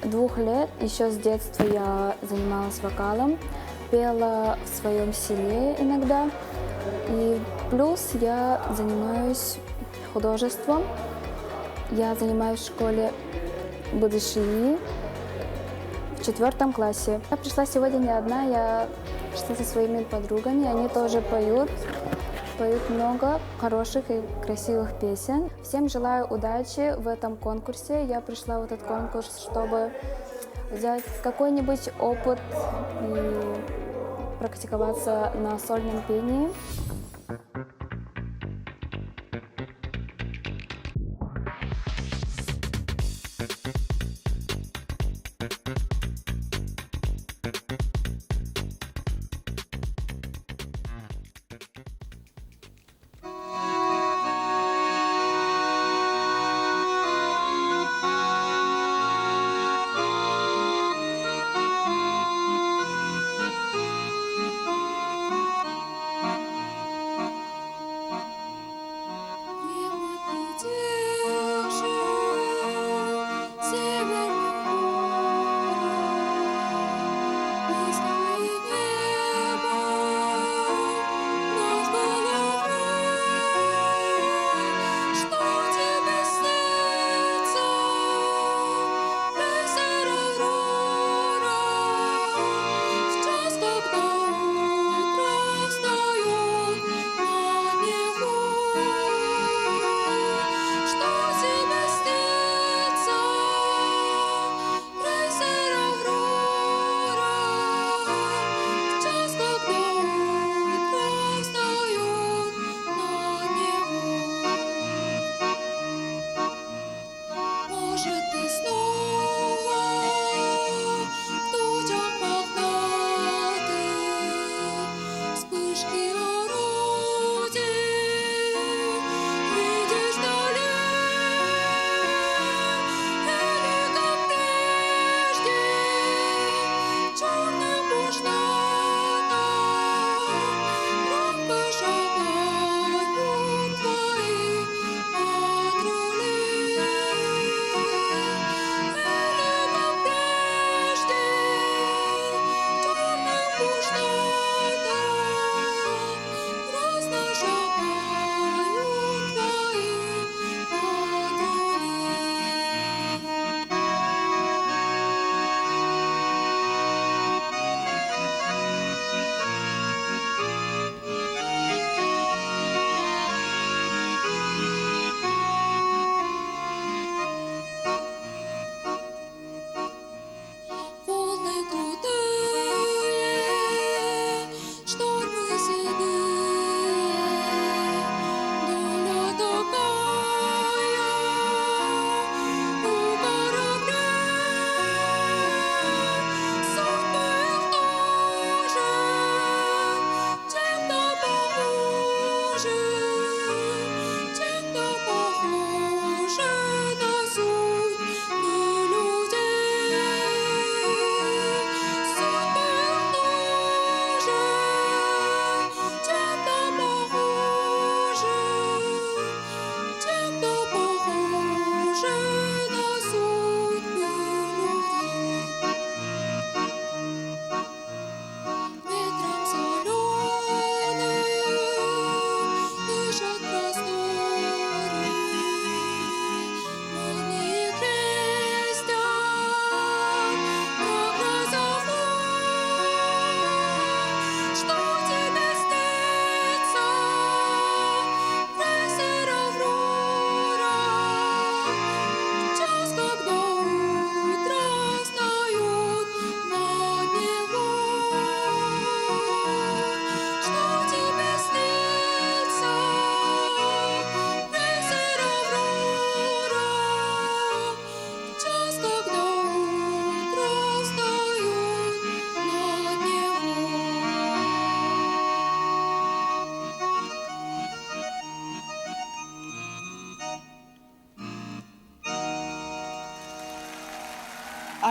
2 лет. Еще с детства я занималась вокалом, пела в своем селе иногда. И плюс я занимаюсь художеством. Я занимаюсь в школе БДШИ в 4 классе. Я пришла сегодня не одна, я пришла со своими подругами. Они тоже поют много хороших и красивых песен. Всем желаю удачи в этом конкурсе. Я пришла в этот конкурс, чтобы взять какой-нибудь опыт и практиковаться на сольном пении.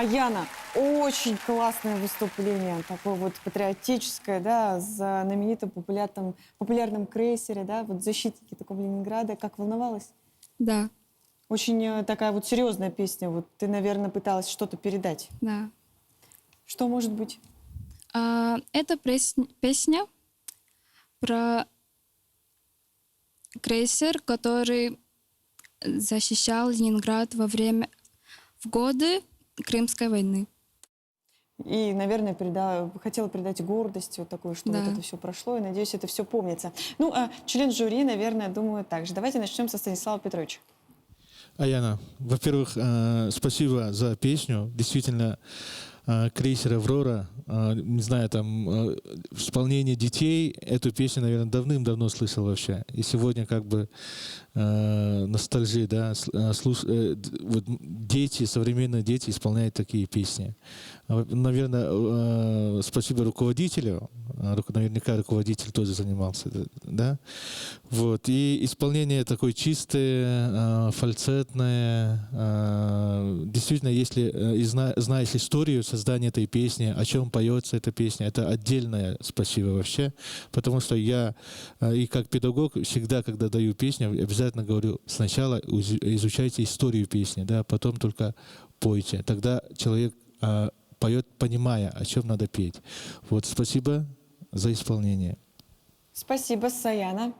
Яна, очень классное выступление, такое вот патриотическое, да, за знаменитым популярном крейсере, да, вот защитники такого Ленинграда. Как волновалась? Да, Очень такая вот серьезная песня. Вот ты, наверное, пыталась что-то передать. да. Что может быть? Это песня про крейсер, который защищал Ленинград в годы Крымской войны. И, наверное, хотела передать гордость вот такую, что Да. вот это все прошло, и, надеюсь, это все помнится. Ну, член жюри, наверное, думаю так же. Давайте начнем со Станислава Петровича. Аяна, во-первых, спасибо за песню. Действительно, крейсер «Аврора», не знаю, там, в исполнении детей, эту песню, наверное, давным-давно слышал вообще. И сегодня как бы ностальжи, да, вот дети, современные дети исполняют такие песни. Наверное, спасибо руководителю, наверняка руководитель тоже занимался, да. Вот. И исполнение такое чистое, фальцетное. Действительно, если знаешь историю создания этой песни, о чем поется эта песня, это отдельное спасибо вообще. Потому что я и как педагог всегда, когда даю песню, обязательно говорю, сначала изучайте историю песни, да, потом только пойте. Тогда человек поет, понимая, о чем надо петь. Вот, спасибо за исполнение. Спасибо, Саяна.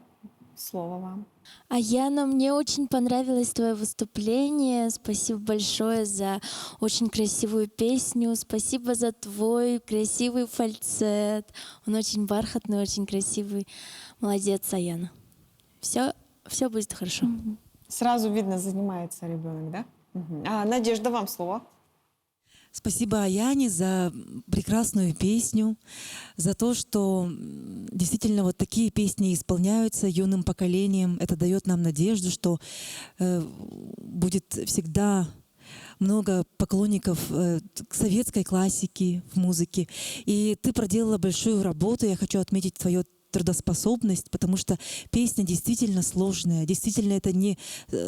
Слово вам. Яна, мне очень понравилось твое выступление. Спасибо большое за очень красивую песню. Спасибо за твой красивый фальцет. Он очень бархатный, очень красивый. Молодец, Яна. Все будет хорошо. Сразу видно, занимается ребенок, да? Надежда, вам слово. Спасибо Аяне за прекрасную песню, за то, что действительно вот такие песни исполняются юным поколением. Это дает нам надежду, что будет всегда много поклонников советской классики в музыке. И ты проделала большую работу. Я хочу отметить твою трудоспособность, потому что песня действительно сложная. Действительно, это не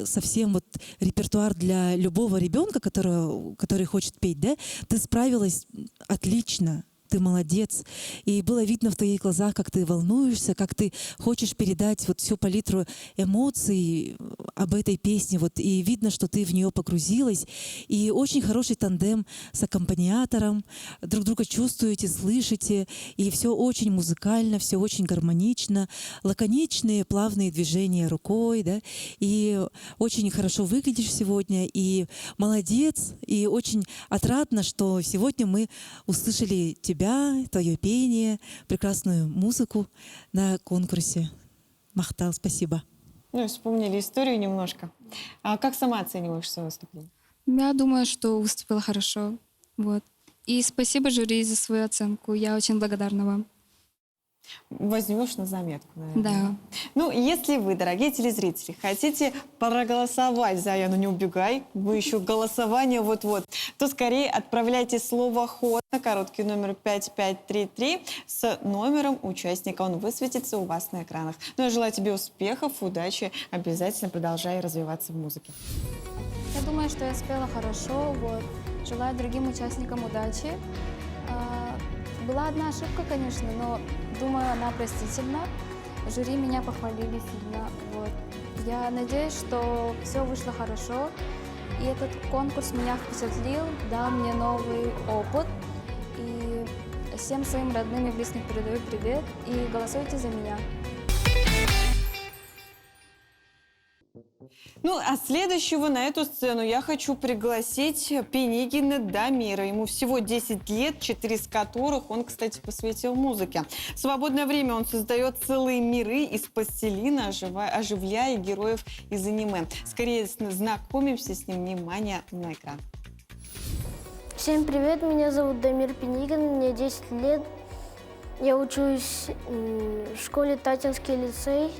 совсем вот репертуар для любого ребенка, который хочет петь, да? Ты справилась отлично. Ты молодец. И было видно в твоих глазах, как ты волнуешься, как ты хочешь передать вот всю палитру эмоций об этой песне. Вот, и видно, что ты в нее погрузилась. И очень хороший тандем с аккомпаниатором. Друг друга чувствуете, слышите. И все очень музыкально, все очень гармонично. Лаконичные, плавные движения рукой. Да? И очень хорошо выглядишь сегодня. И молодец. И очень отрадно, что сегодня мы услышали тебя, твое пение, прекрасную музыку на конкурсе. Махтал, спасибо. Ну и вспомнили историю немножко. А как сама оцениваешь свое выступление? Я думаю, что выступила хорошо. Вот. И спасибо жюри за свою оценку. Я очень благодарна вам. Возьмешь на заметку, наверное. Да. Ну, если вы, дорогие телезрители, хотите проголосовать за Яну «Не убегай», вы еще голосование вот-вот, то скорее отправляйте слово «ход» на короткий номер 5533 с номером участника. Он высветится у вас на экранах. Ну, я желаю тебе успехов, удачи. Обязательно продолжай развиваться в музыке. Я думаю, что я спела хорошо. Вот. Желаю другим участникам удачи. Была одна ошибка, конечно, но думаю, она простительна. Жюри меня похвалили сильно. Вот. Я надеюсь, что все вышло хорошо. И этот конкурс меня впечатлил, дал мне новый опыт. И всем своим родным и близким передаю привет. И голосуйте за меня. Ну, а следующего на эту сцену я хочу пригласить Пенигина Дамира. Ему всего 10 лет, 4 из которых он, кстати, посвятил музыке. В свободное время он создает целые миры из пластилина, оживляя героев из аниме. Скорее знакомимся с ним. Внимание на экран. Всем привет, меня зовут Дамир Пенигин, мне 10 лет. Я учусь в школе Татинский лицей.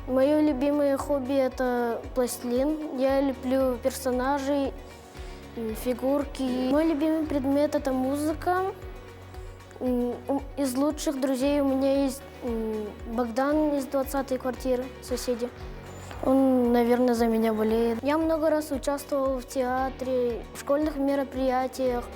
Мое любимое хобби – это пластилин. Я люблю персонажей, фигурки. Мой любимый предмет – это музыка. Из лучших друзей у меня есть Богдан из 20-й квартиры, соседи. Он, наверное, за меня болеет. Я много раз участвовал в театре, в школьных мероприятиях.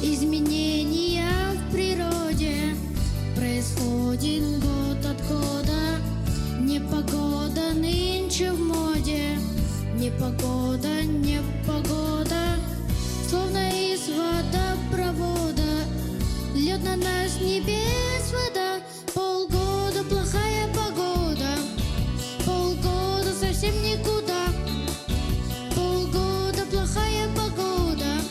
Изменения в природе происходит год от года. Непогода нынче в моде, непогода, непогода. Словно из водопровода льет на нас с небес вода. Полгода плохая погода, полгода совсем никуда. Полгода плохая погода,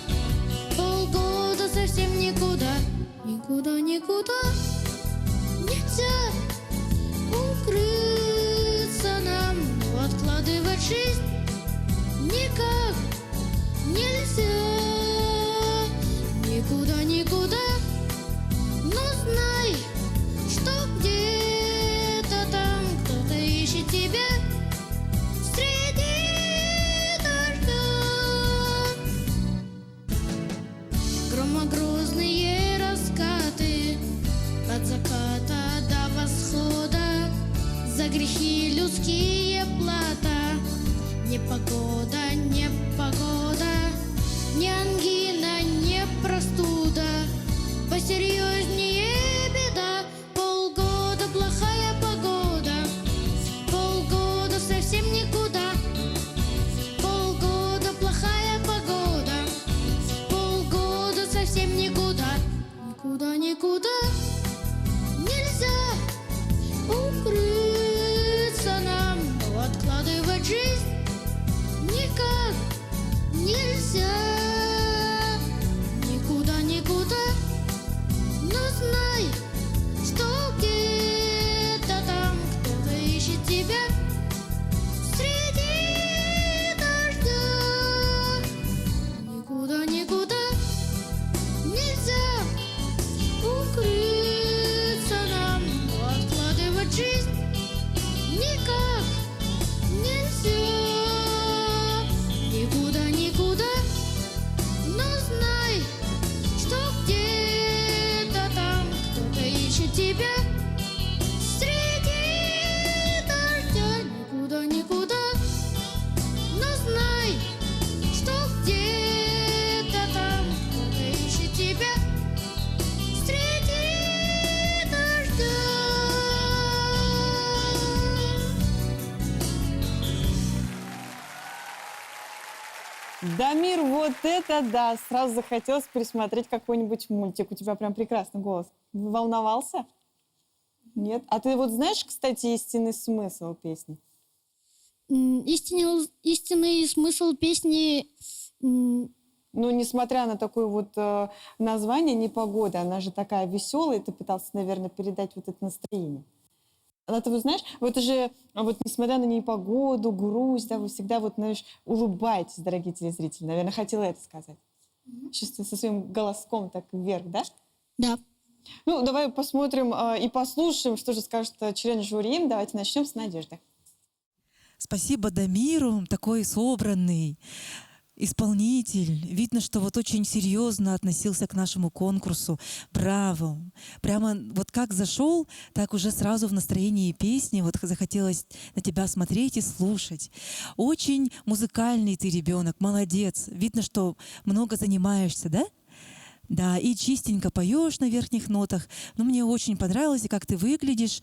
полгода совсем никуда. Никуда, никуда нельзя укрыться нам, но откладывать жизнь никак нельзя. Никуда, никуда, но знай, что где-то там кто-то ищет тебя среди дождя. Громогрозные раскаты от заката до восхода, за грехи людские плата. Непогода, непогода, не ангина, не простуда, посерьезнее беда. Полгода плохая погода, полгода совсем никуда. Полгода плохая погода, полгода совсем никуда. Никуда, никуда нельзя укрыться нам, но откладывать жизнь никак нельзя. Никуда, никуда, но знай, что где-то там кто-то ищет тебя среди дождя. Никуда, никуда нельзя укрыться нам, но откладывать жизнь никак нельзя. Никуда, никуда, но знай, что где-то там кто-то ищет тебя среди дождя. Никуда, никуда, но знай, что где-то там кто-то ищет тебя среди дождя. Дамир, вот это да! Сразу захотелось пересмотреть какой-нибудь мультик. У тебя прям прекрасный голос. Волновался? Нет? А ты вот знаешь, кстати, истинный смысл песни? Истинный смысл песни... Ну, несмотря на такое вот название «Непогода», она же такая веселая, ты пытался, наверное, передать вот это настроение. А ты вот знаешь, вот это же, вот несмотря на непогоду, грусть, да, вы всегда вот, знаешь, улыбаетесь, дорогие телезрители. Наверное, хотела это сказать. Сейчас ты со своим голоском так вверх, да? Да. Ну, давай посмотрим и послушаем, что же скажет член жюри. Давайте начнем с Надежды. Спасибо Дамиру, такой собранный исполнитель. Видно, что вот очень серьезно относился к нашему конкурсу. Браво! Прямо вот как зашел, так уже сразу в настроении песни вот захотелось на тебя смотреть и слушать. Очень музыкальный ты ребенок, молодец. Видно, что много занимаешься, да? Да, и чистенько поешь на верхних нотах. Но мне очень понравилось, и как ты выглядишь.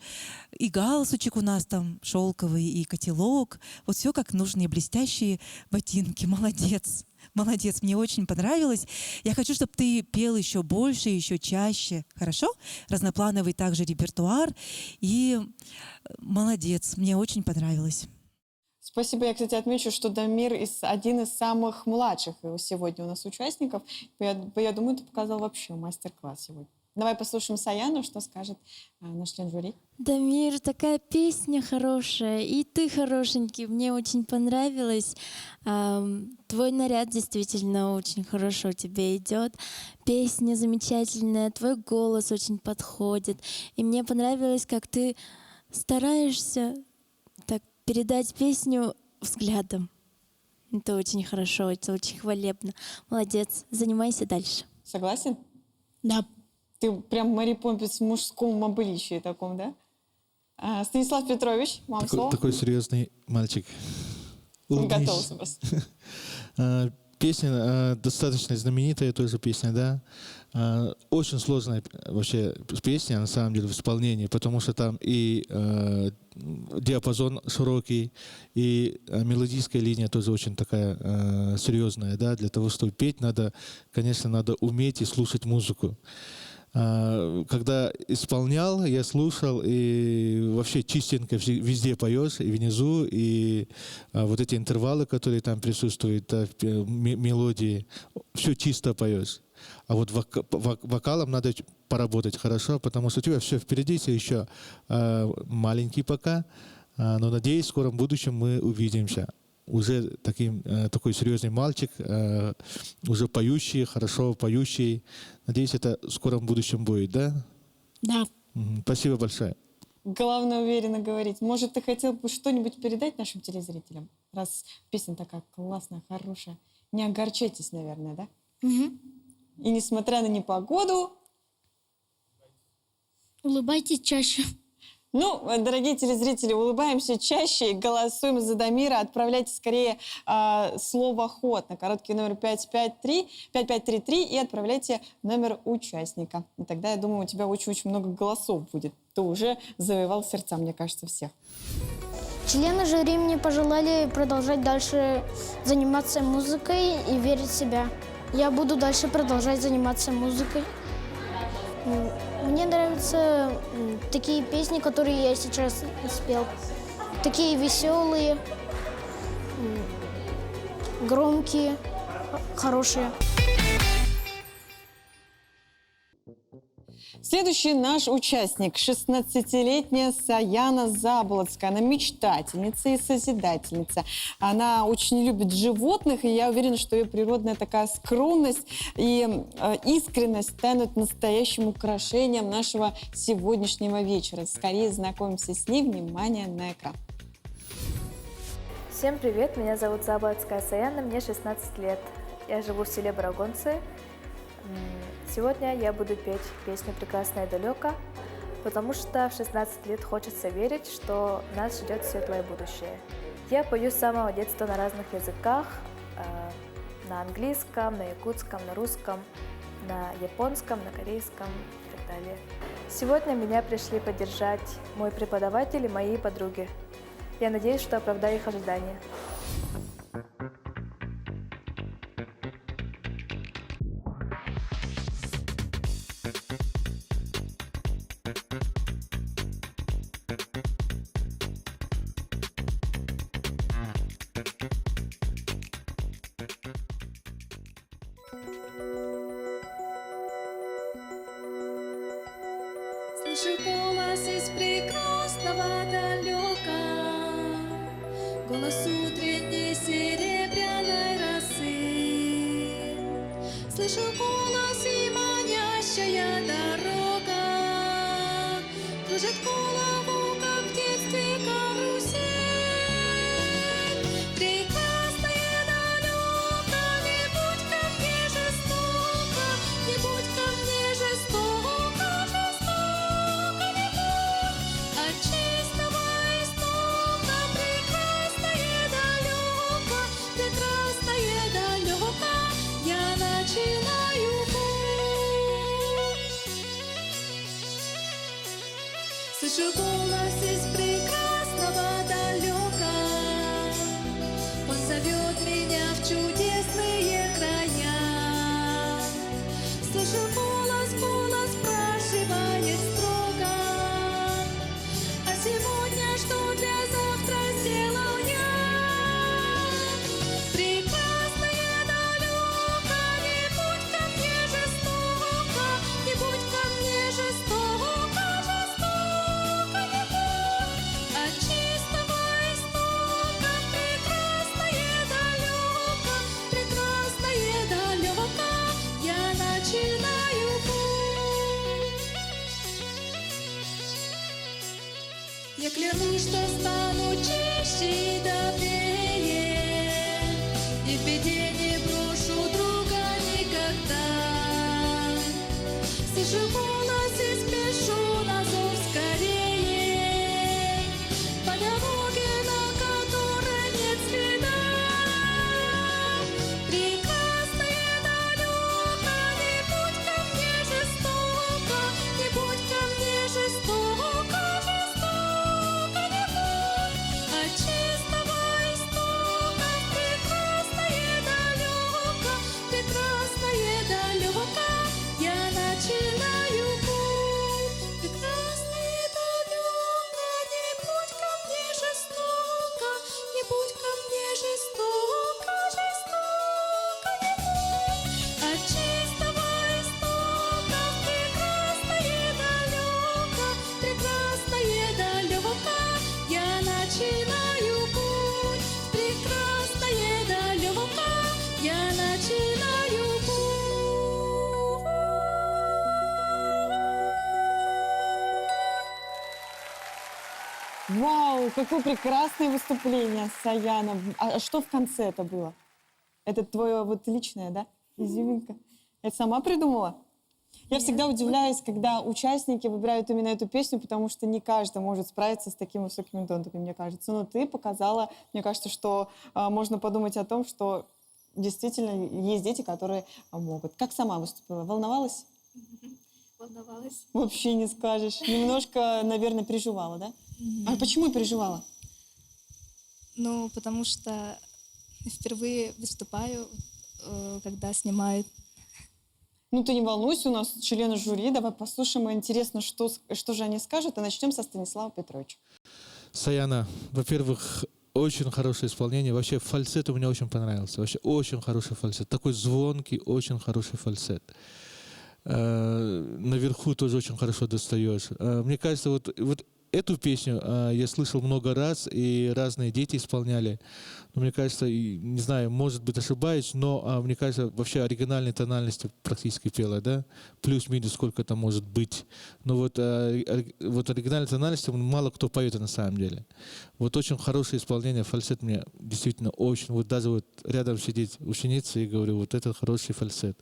И галстучек у нас там шелковый, и котелок. Вот все как нужные блестящие ботинки. Молодец. Молодец, мне очень понравилось. Я хочу, чтобы ты пел еще больше, еще чаще. Хорошо? Разноплановый также репертуар. И молодец, мне очень понравилось. Спасибо. Я, кстати, отмечу, что Дамир один из самых младших сегодня у нас участников. Я думаю, ты показал вообще мастер-класс сегодня. Давай послушаем Саяну, что скажет наш член жюри. Дамир, такая песня хорошая, и ты хорошенький, мне очень понравилось. Твой наряд действительно очень хорошо тебе идет, песня замечательная, твой голос очень подходит. И мне понравилось, как ты стараешься так передать песню взглядом. Это очень хорошо, это очень хвалебно. Молодец, занимайся дальше. Согласен? Да. Ты прям Мэри Поппинс в мужском обличии таком, да? Станислав Петрович, вам слово. Такой серьезный мальчик. Готовился просто. Песня достаточно знаменитая, тоже песня, да. Очень сложная вообще песня, на самом деле, в исполнении, потому что там и диапазон широкий, и мелодическая линия тоже очень такая серьезная, да. Для того, чтобы петь, конечно, надо уметь и слушать музыку. Когда исполнял, я слушал, и вообще чистенько везде поешь, и внизу, и вот эти интервалы, которые там присутствуют, мелодии, все чисто поешь. А вот вокалом надо поработать хорошо, потому что у тебя все впереди, ты еще маленький пока, но надеюсь, в скором будущем мы увидимся. Уже такой серьезный мальчик, уже поющий, хорошо поющий. Надеюсь, это в скором будущем будет, да? Да. Спасибо большое. Главное уверенно говорить. Может, ты хотел бы что-нибудь передать нашим телезрителям? Раз песня такая классная, хорошая. Не огорчайтесь, наверное, да? Угу. И несмотря на непогоду... Улыбайтесь чаще. Ну, дорогие телезрители, улыбаемся чаще, голосуем за Дамира. Отправляйте скорее слово «ход» на короткий номер 5533 и отправляйте номер участника. И тогда, я думаю, у тебя очень-очень много голосов будет. Ты уже завоевал сердца, мне кажется, всех. Члены жюри мне пожелали продолжать дальше заниматься музыкой и верить в себя. Я буду дальше продолжать заниматься музыкой. Мне нравятся такие песни, которые я сейчас спел. Такие веселые, громкие, хорошие. Следующий наш участник – 16-летняя Саяна Заболоцкая. Она мечтательница и созидательница. Она очень любит животных, и я уверена, что ее природная такая скромность и искренность станут настоящим украшением нашего сегодняшнего вечера. Скорее знакомимся с ней. Внимание на экран. Всем привет, меня зовут Заболоцкая Саяна, мне 16 лет. Я живу в селе Барагонцы. Сегодня я буду петь песню «Прекрасное далеко», потому что в 16 лет хочется верить, что нас ждет светлое будущее. Я пою с самого детства на разных языках, на английском, на якутском, на русском, на японском, на корейском и так далее. Сегодня меня пришли поддержать мой преподаватель и мои подруги. Я надеюсь, что оправдаю их ожидания. Слышу голос из прекрасного далека, голос утренней серебряной росы. Слышу голос и манящая дорога кружит голову, как в детстве карусель. Прекрасное далеко, не будь ко мне жестоко, не будь ко мне жестоко, жестоко не будь. От чистого истока прекрасное далеко, я начинаю путь. Слышу голос из прекрасного далека, он зовет меня в чудесные края. Слышу голос, голос спрашивает строго, а сегодня что для завтра сделал я? Я клянусь, что стану чище и добрее, и в беде не брошу друга никогда. Слышу голос и спешу на зов скорее, по дороге, на которой нет следа. Прекрасное далеко, не будь ко мне жестоко, не будь ко мне жестоко, жестоко не будь. От чистого истока прекрасное далеко, прекрасное далеко, я начинаю путь. Прекрасное далеко, не будь ко мне жестоко, не будь ко мне жестоко, жестоко не будь. От чистого истока прекрасное далеко, прекрасное далеко, я начинаю путь. Прекрасное далеко, я начинаю путь. Вау, какое прекрасное выступление, Саяна. А что в конце это было? Это твое вот личное, да? Изюминка. Это сама придумала? Я всегда удивляюсь, когда участники выбирают именно эту песню, потому что не каждый может справиться с такими высокими нотами, мне кажется. Но ты показала, мне кажется, что можно подумать о том, что действительно есть дети, которые могут. Как сама выступила? Волновалась? Волновалась. Вообще не скажешь. Немножко, наверное, переживала, да? А почему переживала? Ну, потому что впервые выступаю, когда снимают. Ну, ты не волнуйся, у нас члены жюри. Давай послушаем. Интересно, что же они скажут. И начнем со Станислава Петровича. Саяна, во-первых, очень хорошее исполнение. Вообще фальцет у меня очень понравился. Вообще очень хороший фальцет. Такой звонкий, очень хороший фальцет. Наверху тоже очень хорошо достаешь. Мне кажется, вот эту песню я слышал много раз, и разные дети исполняли. Но мне кажется, не знаю, может быть, ошибаюсь, но мне кажется, вообще оригинальной тональности практически пела, да? Плюс-минус сколько это может быть. Но вот оригинальной тональности мало кто поет на самом деле. Вот очень хорошее исполнение, фальцет мне действительно очень. Вот даже вот рядом сидит ученица и говорю, вот это хороший фальцет.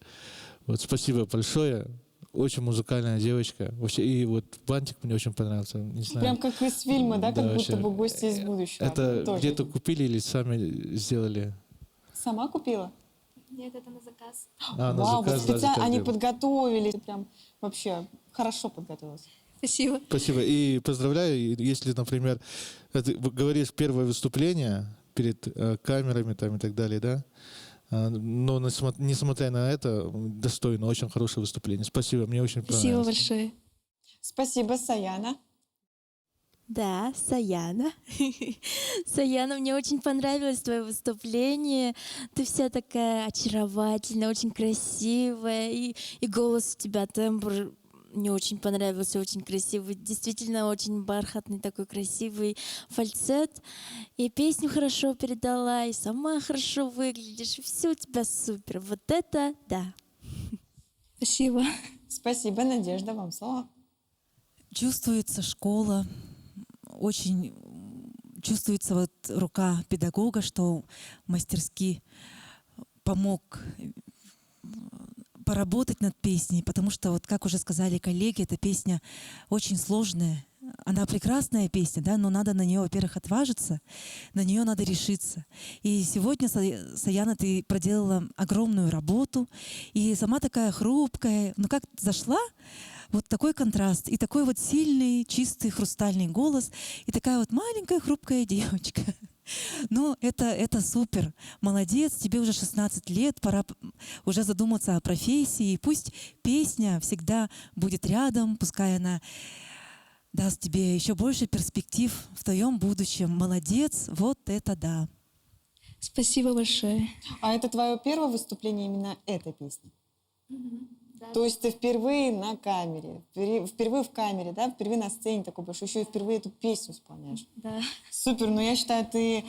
Вот спасибо большое. Очень музыкальная девочка. Вообще, и вот бантик мне очень понравился. Не знаю. Прям как из фильма, да? Как вообще. будто бы гости из будущего. Это Тоже. где-то купили или сами сделали? Сама купила? Нет, это на заказ. На Вау, заказ, вот да, специально они заказ подготовились. Прям вообще хорошо подготовилась. Спасибо. Спасибо. И поздравляю, если, например, ты говоришь первое выступление перед камерами там, и так далее, да? Но несмотря на это, достойно, очень хорошее выступление. Спасибо, мне очень понравилось. Спасибо большое. Спасибо, Саяна. Да, Саяна. Саяна, мне очень понравилось твое выступление. Ты вся такая очаровательная, очень красивая. И голос у тебя, тембр мне очень понравился, очень красивый. Действительно, очень бархатный, такой красивый фальцет. И песню хорошо передала, и сама хорошо выглядишь. И все у тебя супер. Вот это да. Спасибо. Спасибо, Надежда, вам слово. Чувствуется школа, очень чувствуется вот рука педагога, что мастерски помог поработать над песней, потому что, вот как уже сказали коллеги, эта песня очень сложная. Она прекрасная песня, да, но надо на нее, во-первых, отважиться, на нее надо решиться. И сегодня, Саяна, ты проделала огромную работу, и сама такая хрупкая, но как зашла, вот такой контраст, и такой вот сильный, чистый, хрустальный голос, и такая вот маленькая хрупкая девочка. Ну, это супер. Молодец, тебе уже 16 лет, пора уже задуматься о профессии. И пусть песня всегда будет рядом, пускай она даст тебе еще больше перспектив в твоем будущем. Молодец, вот это да. Спасибо большое. А это твое первое выступление именно этой песни? Да. То есть ты впервые на камере, впервые в камере, да, впервые на сцене такой большой, еще и впервые эту песню исполняешь. Да. Супер, но я считаю, ты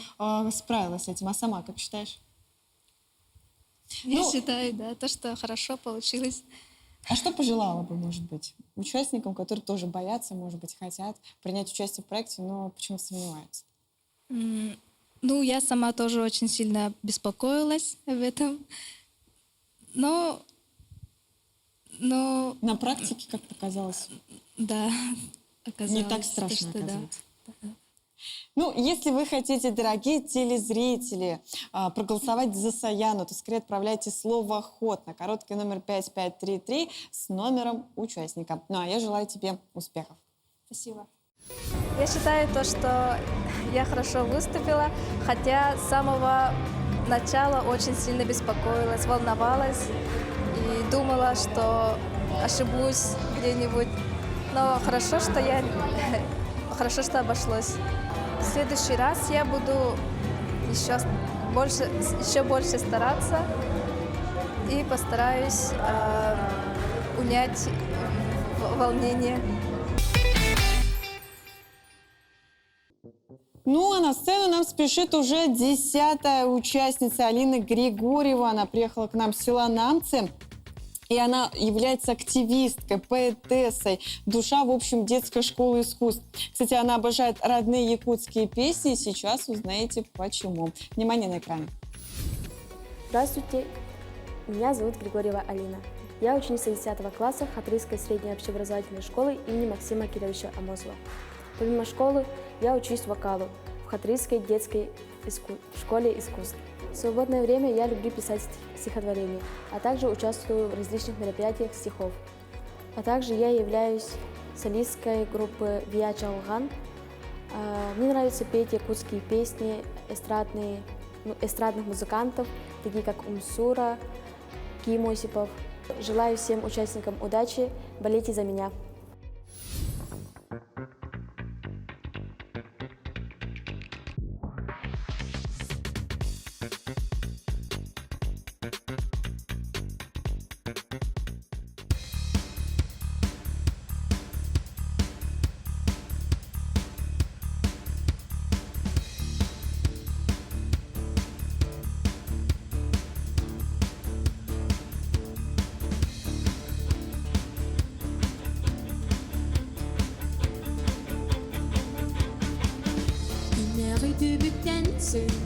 справилась с этим. А сама как считаешь? Я считаю, да, то, что хорошо получилось. А что пожелала бы, может быть, участникам, которые тоже боятся, может быть, хотят принять участие в проекте, но почему-то сомневаются? Ну, я сама тоже очень сильно беспокоилась об этом. Но... На практике, как показалось? Да, оказалось. Не так страшно, что оказывается. Да. Ну, если вы хотите, дорогие телезрители, проголосовать за Саяну, то скорее отправляйте слово «ход» на короткий номер 5533 с номером участника. Ну, а я желаю тебе успехов. Спасибо. Я считаю то, что я хорошо выступила, хотя с самого начала очень сильно беспокоилась, волновалась и думала, что ошибусь где-нибудь. Но хорошо, что обошлось. В следующий раз я буду еще больше стараться и постараюсь унять волнение. Ну, а на сцену нам спешит уже 10-я участница Алина Григорьева. Она приехала к нам с села Намцы. И она является активисткой, поэтессой, душа, в общем, детской школы искусств. Кстати, она обожает родные якутские песни, и сейчас узнаете почему. Внимание на экран. Здравствуйте, меня зовут Григорьева Алина. Я ученица 10 класса Хатрийской средней общеобразовательной школы имени Максима Кировича Амосова. Помимо школы, я учусь вокалу в Хатрийской детской школе искусств. В свободное время я люблю писать стихотворения, а также участвую в различных мероприятиях стихов. А также я являюсь солисткой группы Вия Чалган. Мне нравится петь якутские песни эстрадных музыкантов, такие как Умсура, Ким Осипов. Желаю всем участникам удачи, болейте за меня.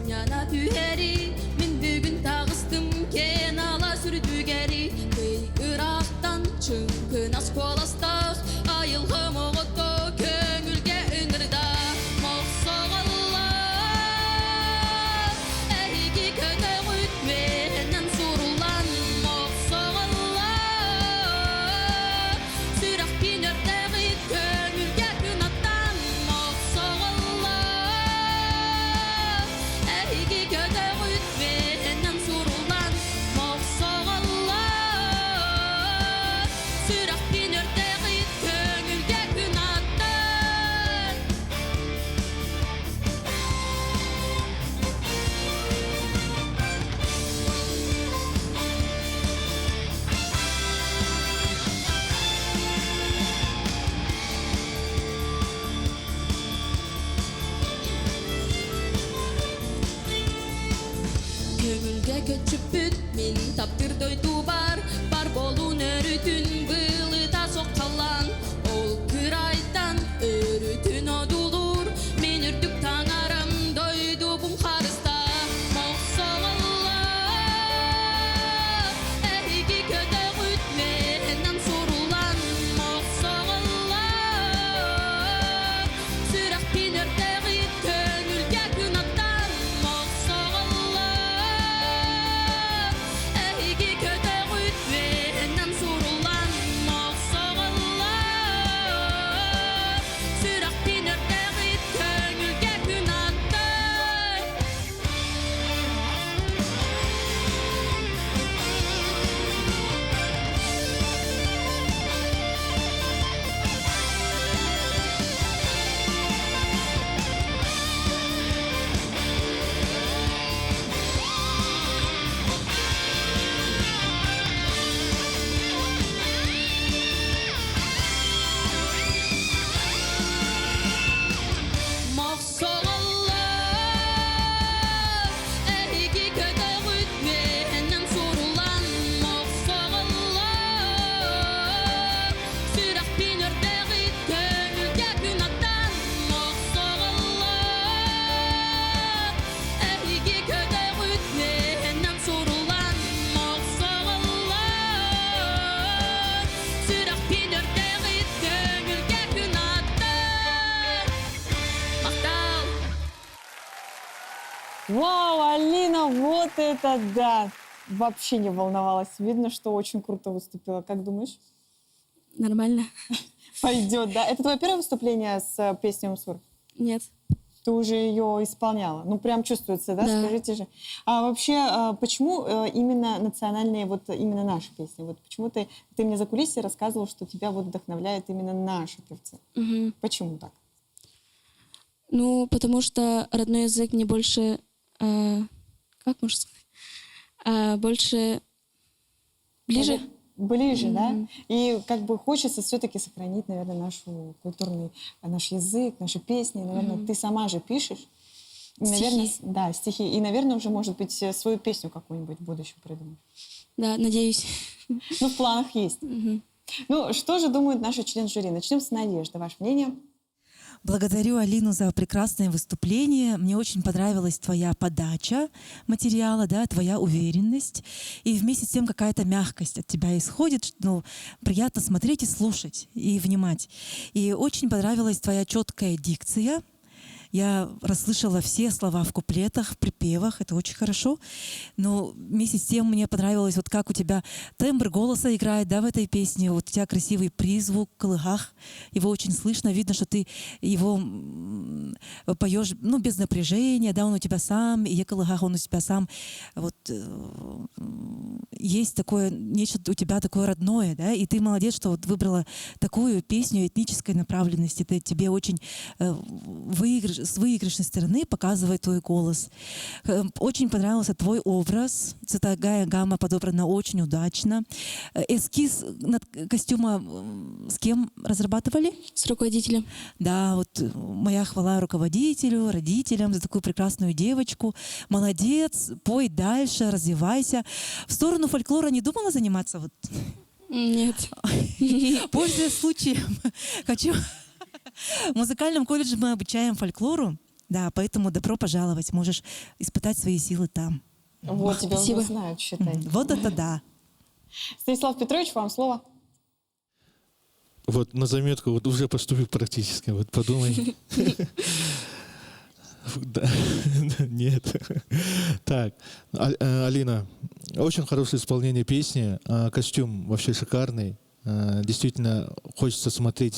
Yana tüheri, min bugün tağıstım ken ala sürdü geri. Kıy Irak'tan çünkü nas kolastağ, ayılğım oğuttu köngülge ünürda. Moğsoğallar, ehigi köne gütmenen surulan. Moğsoğallar, sürak biner dağıt köngülge günattan. Moğsoğallar, ehigi köne gütmenen surulan. Moğsoğallar, sürak biner dağıt köngülge günattan. Köngülge köçüp büt, min taptır doydu bar bolun örütün bılıda sokalan. Ol kıraydan örütün odulur, min ürdük tanarım doydu bum harısta. Moğsoğallar, ehigi köde gütmenen sorulan. Moğsoğallar, sürak biner dağıt köngülge günattan. Moğsoğallar, ehigi köde gütmenen sorulan. Moğsoğallar, Вау, Алина, вот это да! Вообще не волновалась. Видно, что очень круто выступила. Как думаешь? Нормально. Пойдет, да? Это твое первое выступление с песней «Умсур»? Нет. Ты уже ее исполняла. Ну, прям чувствуется, да? Да. Скажите же. А вообще, почему именно национальные, вот именно наши песни? Вот почему ты мне за кулисами рассказывал, что тебя вот вдохновляют именно наши певцы? Мгм. Почему так? Ну, потому что родной язык мне больше, как можно сказать, больше ближе. Ближе, да? И как бы хочется все-таки сохранить, наверное, наш язык, наши песни. Наверное, ты сама же пишешь. И, наверное, Стихи. да, стихи. И, наверное, уже, может быть, свою песню какую-нибудь в будущем придумаешь. Да, надеюсь. Ну, в планах есть. Ну, что же думают наши члены жюри? Начнем с Надежды. Ваше мнение? Благодарю Алину за прекрасное выступление. Мне очень понравилась твоя подача материала, да, твоя уверенность. И вместе с тем какая-то мягкость от тебя исходит. Ну, приятно смотреть и слушать, и внимать. И очень понравилась твоя четкая дикция. Я расслышала все слова в куплетах, в припевах, это очень хорошо. Но вместе с тем мне понравилось, вот как у тебя тембр голоса играет, да, в этой песне. Вот у тебя красивый призвук, колыгах, его очень слышно, видно, что ты его поешь, ну, без напряжения, да, он у тебя сам, и колыгах, он у тебя сам. Вот есть такое, нечто у тебя такое родное, да, и ты молодец, что вот выбрала такую песню этнической направленности. Это тебе очень с выигрышной стороны показывает твой голос. Очень понравился твой образ. Цветовая гамма подобрана очень удачно. Эскиз костюма с кем разрабатывали? С руководителем. Да, вот моя хвала руководителю, родителям за такую прекрасную девочку. Молодец, пой дальше, развивайся. В сторону фольклора не думала заниматься? Вот? Нет. Пользуясь случаем, хочу... В музыкальном колледже мы обучаем фольклору, да, поэтому добро пожаловать, можешь испытать свои силы там. Вот, тебя уже знают, считай. Вот это да. Станислав Петрович, вам слово. Вот на заметку, вот уже поступил практически, вот подумай. Да. Нет. Так, Алина, очень хорошее исполнение песни, костюм вообще шикарный. Действительно хочется смотреть,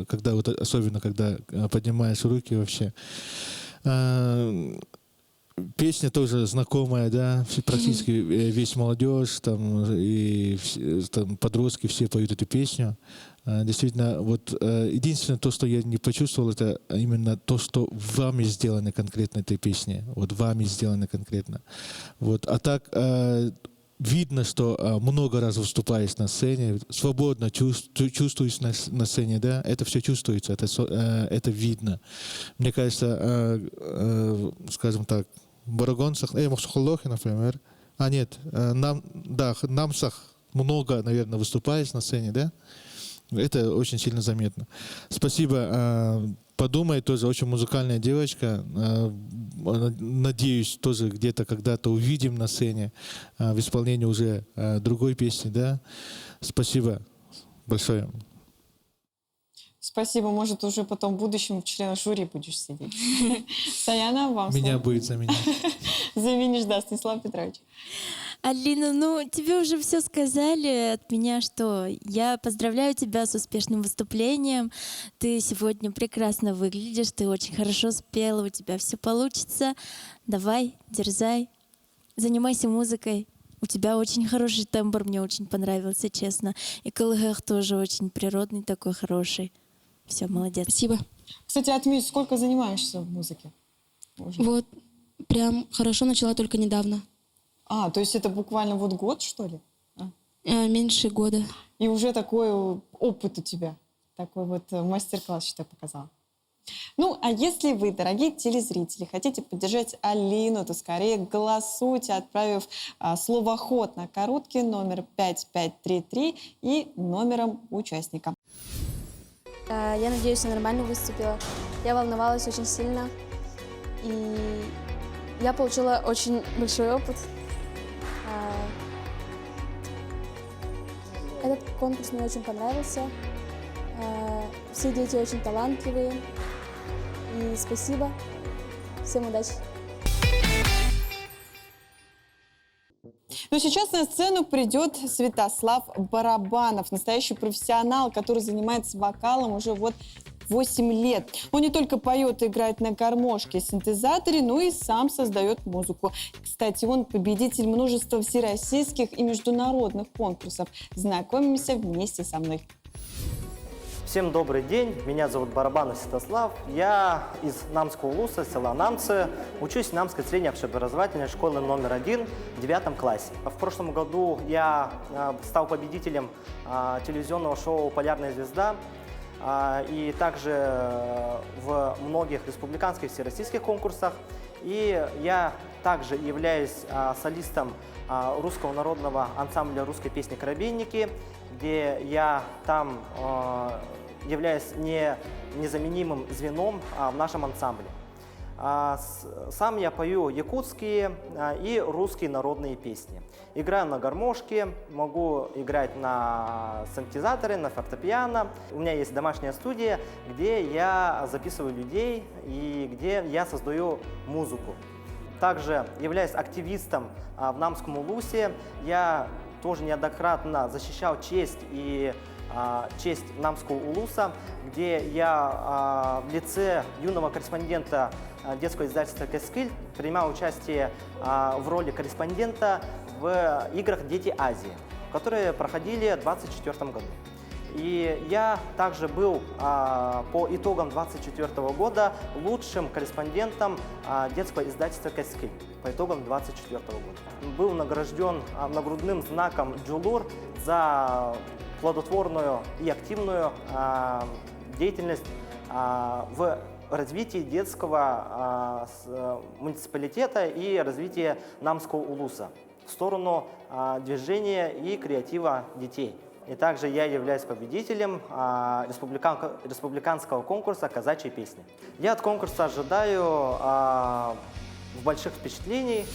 когда вот, особенно когда поднимаешь руки вообще. Песня тоже знакомая, да, практически весь молодежь, там, и там, подростки все поют эту песню. Действительно, вот единственное то, что я не почувствовал, это именно то, что вами сделано конкретно этой песне. Вот вами сделано конкретно. Вот. А так видно, что много раз выступаешь на сцене, свободно чувствуешь на сцене, да, это все чувствуется, это видно. Мне кажется, скажем так, Барагонцах, Махсухаллохи, например, нет, Намсах много, наверное, выступаешь на сцене, да, это очень сильно заметно. Спасибо. Подумай, тоже очень музыкальная девочка. Надеюсь, тоже где-то когда-то увидим на сцене в исполнении уже другой песни, да. Спасибо большое. Спасибо. Может, уже потом в будущем в членах жюри будешь сидеть. Саяна, вам слово. Меня будет заменить. Заменишь, да, Станислав Петрович. Алина, ну тебе уже все сказали от меня, что я поздравляю тебя с успешным выступлением. Ты сегодня прекрасно выглядишь, ты очень хорошо спела, у тебя все получится. Давай, дерзай, занимайся музыкой. У тебя очень хороший тембр, мне очень понравился, честно. И колыгах тоже очень природный, такой хороший. Все, молодец. Спасибо. Кстати, отметь, сколько занимаешься в музыке? Уже? Вот, прям хорошо начала только недавно. То есть это буквально вот год, что ли? Меньше года. И уже такой опыт у тебя, такой вот мастер-класс, считай, показал. Ну, а если вы, дорогие телезрители, хотите поддержать Алину, то скорее голосуйте, отправив слово «ход» на короткий номер 5533 и номером участника. Я надеюсь, я нормально выступила. Я волновалась очень сильно. И я получила очень большой опыт. Этот конкурс мне очень понравился. Все дети очень талантливые. И спасибо. Всем удачи. Но сейчас на сцену придет Святослав Барабанов, настоящий профессионал, который занимается вокалом уже вот 8 лет. Он не только поет и играет на гармошке и синтезаторе, но и сам создает музыку. Кстати, он победитель множества всероссийских и международных конкурсов. Знакомимся вместе со мной. Всем добрый день, меня зовут Барабанов Святослав, я из Намского улуса, села Намцы, учусь в Намской средней общеобразовательной школе номер 1 в 9 классе. В прошлом году я стал победителем телевизионного шоу «Полярная звезда», и также в многих республиканских и всероссийских конкурсах. И я также являюсь солистом русского народного ансамбля русской песни «Коробейники», где я там являюсь незаменимым звеном в нашем ансамбле. Сам я пою якутские и русские народные песни. Играю на гармошке, могу играть на синтезаторе, на фортепиано. У меня есть домашняя студия, где я записываю людей и где я создаю музыку. Также являюсь активистом в Намском улусе. Я тоже неоднократно защищал честь Намского улуса, где я в лице юного корреспондента детского издательства «Кескиль» принимал участие в роли корреспондента в играх «Дети Азии», которые проходили в 2024 году. И я также был по итогам 2024 года лучшим корреспондентом детского издательства «Кескиль» по итогам 2024 года. Был награжден нагрудным знаком «Джулур» за плодотворную и активную деятельность в развитии детского муниципалитета и развитии Намского улуса в сторону движения и креатива детей. И также я являюсь победителем республиканского конкурса «Казачьи песни». Я от конкурса ожидаю больших впечатлений.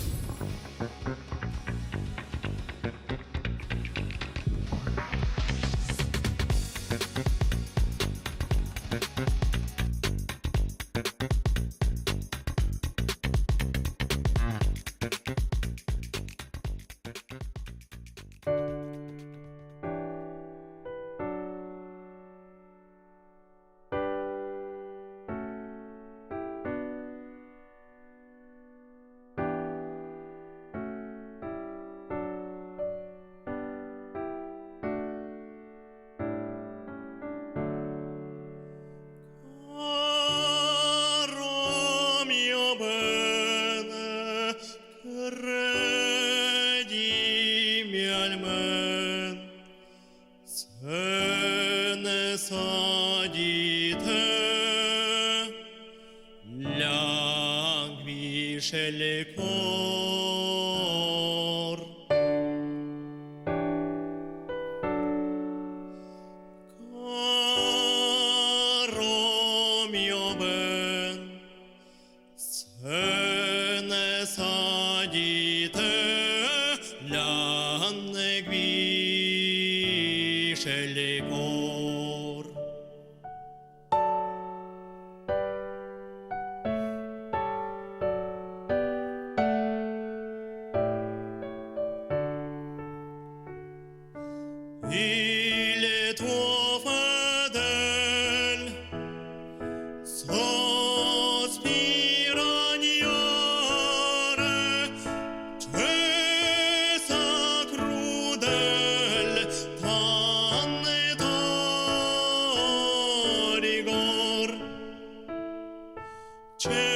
Sen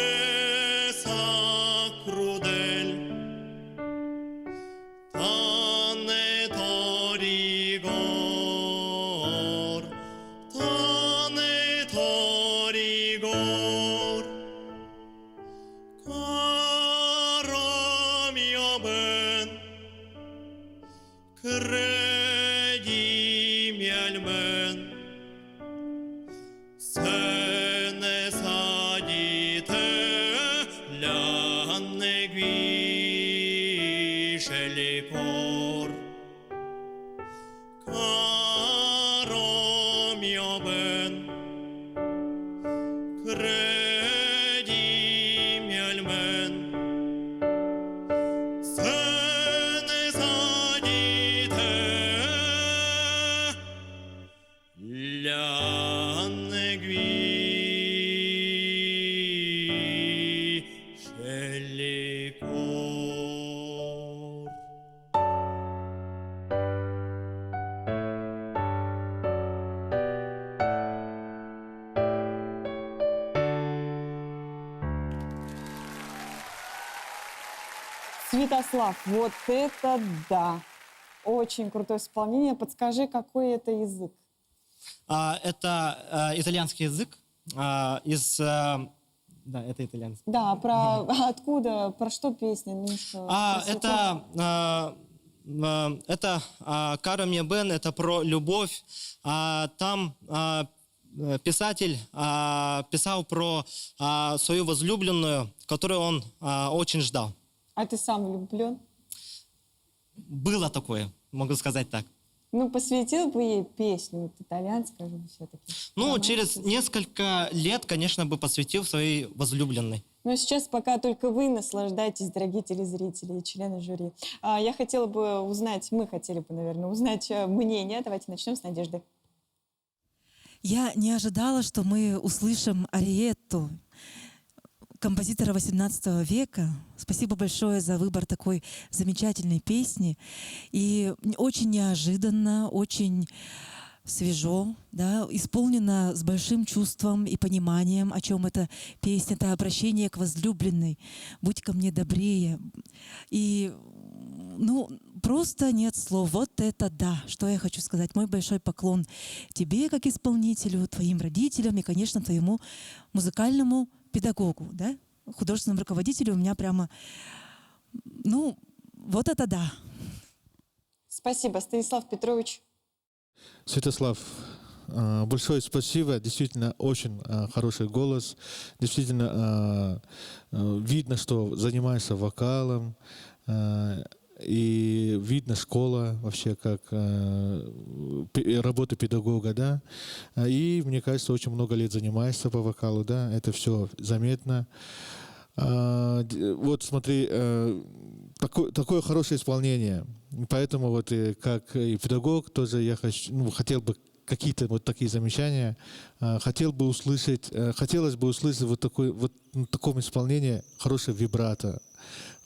Святослав, вот это да! Очень крутое исполнение. Подскажи, какой это язык? Это итальянский язык. Да, это итальянский. Да, откуда, про что песня? Это «Кара мия бен», это про любовь. Там писатель писал про свою возлюбленную, которую он очень ждал. А ты сам влюблен? Было такое, могу сказать так. Ну, посвятил бы ей песню, вот итальянская же все-таки. Ну, через несколько лет, конечно, бы посвятил своей возлюбленной. Но сейчас пока только вы наслаждаетесь, дорогие телезрители и члены жюри. Я хотела бы узнать, мы хотели бы, наверное, узнать мнение. Давайте начнем с Надежды. Я не ожидала, что мы услышим ариетту композитора XVIII века. Спасибо большое за выбор такой замечательной песни. И очень неожиданно, очень свежо, да, исполнено с большим чувством и пониманием, о чем эта песня. Это обращение к возлюбленной. «Будь ко мне добрее». И, ну, просто нет слов. Вот это да, что я хочу сказать. Мой большой поклон тебе, как исполнителю, твоим родителям и, конечно, твоему музыкальному педагогу, да, художественному руководителю. У меня прямо, ну, вот это да. Спасибо, Станислав Петрович. Святослав, большое спасибо. Действительно, очень хороший голос. Действительно, видно, что занимаешься вокалом. И видно школа вообще, как работа педагога, да. И, мне кажется, очень много лет занимаешься по вокалу, да. Это все заметно. Вот смотри, такое хорошее исполнение. Поэтому вот как и педагог тоже я хотел бы какие-то вот такие замечания. Хотелось бы услышать вот в таком исполнении хорошее вибрато.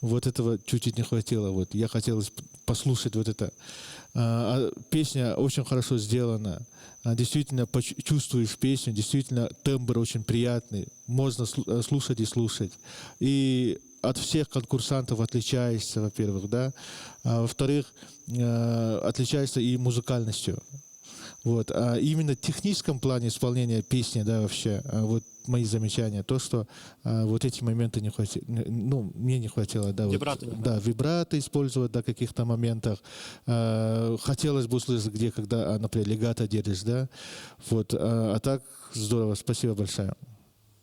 Вот этого чуть-чуть не хватило. Вот я хотел послушать вот это. Песня очень хорошо сделана. Действительно чувствуешь песню, действительно тембр очень приятный. Можно слушать и слушать. И от всех конкурсантов отличаешься, во-первых, да. А во-вторых, отличаешься и музыкальностью. Вот. А именно в техническом плане исполнения песни, да, вообще, вот мои замечания, то, что вот эти моменты не хватило, ну, мне не хватило, да. Вибрато. Вот, да, вибрато использовать, да, в каких-то моментах. Хотелось бы услышать, где, когда, например, легато держишь, да. Вот. А так, здорово, спасибо большое.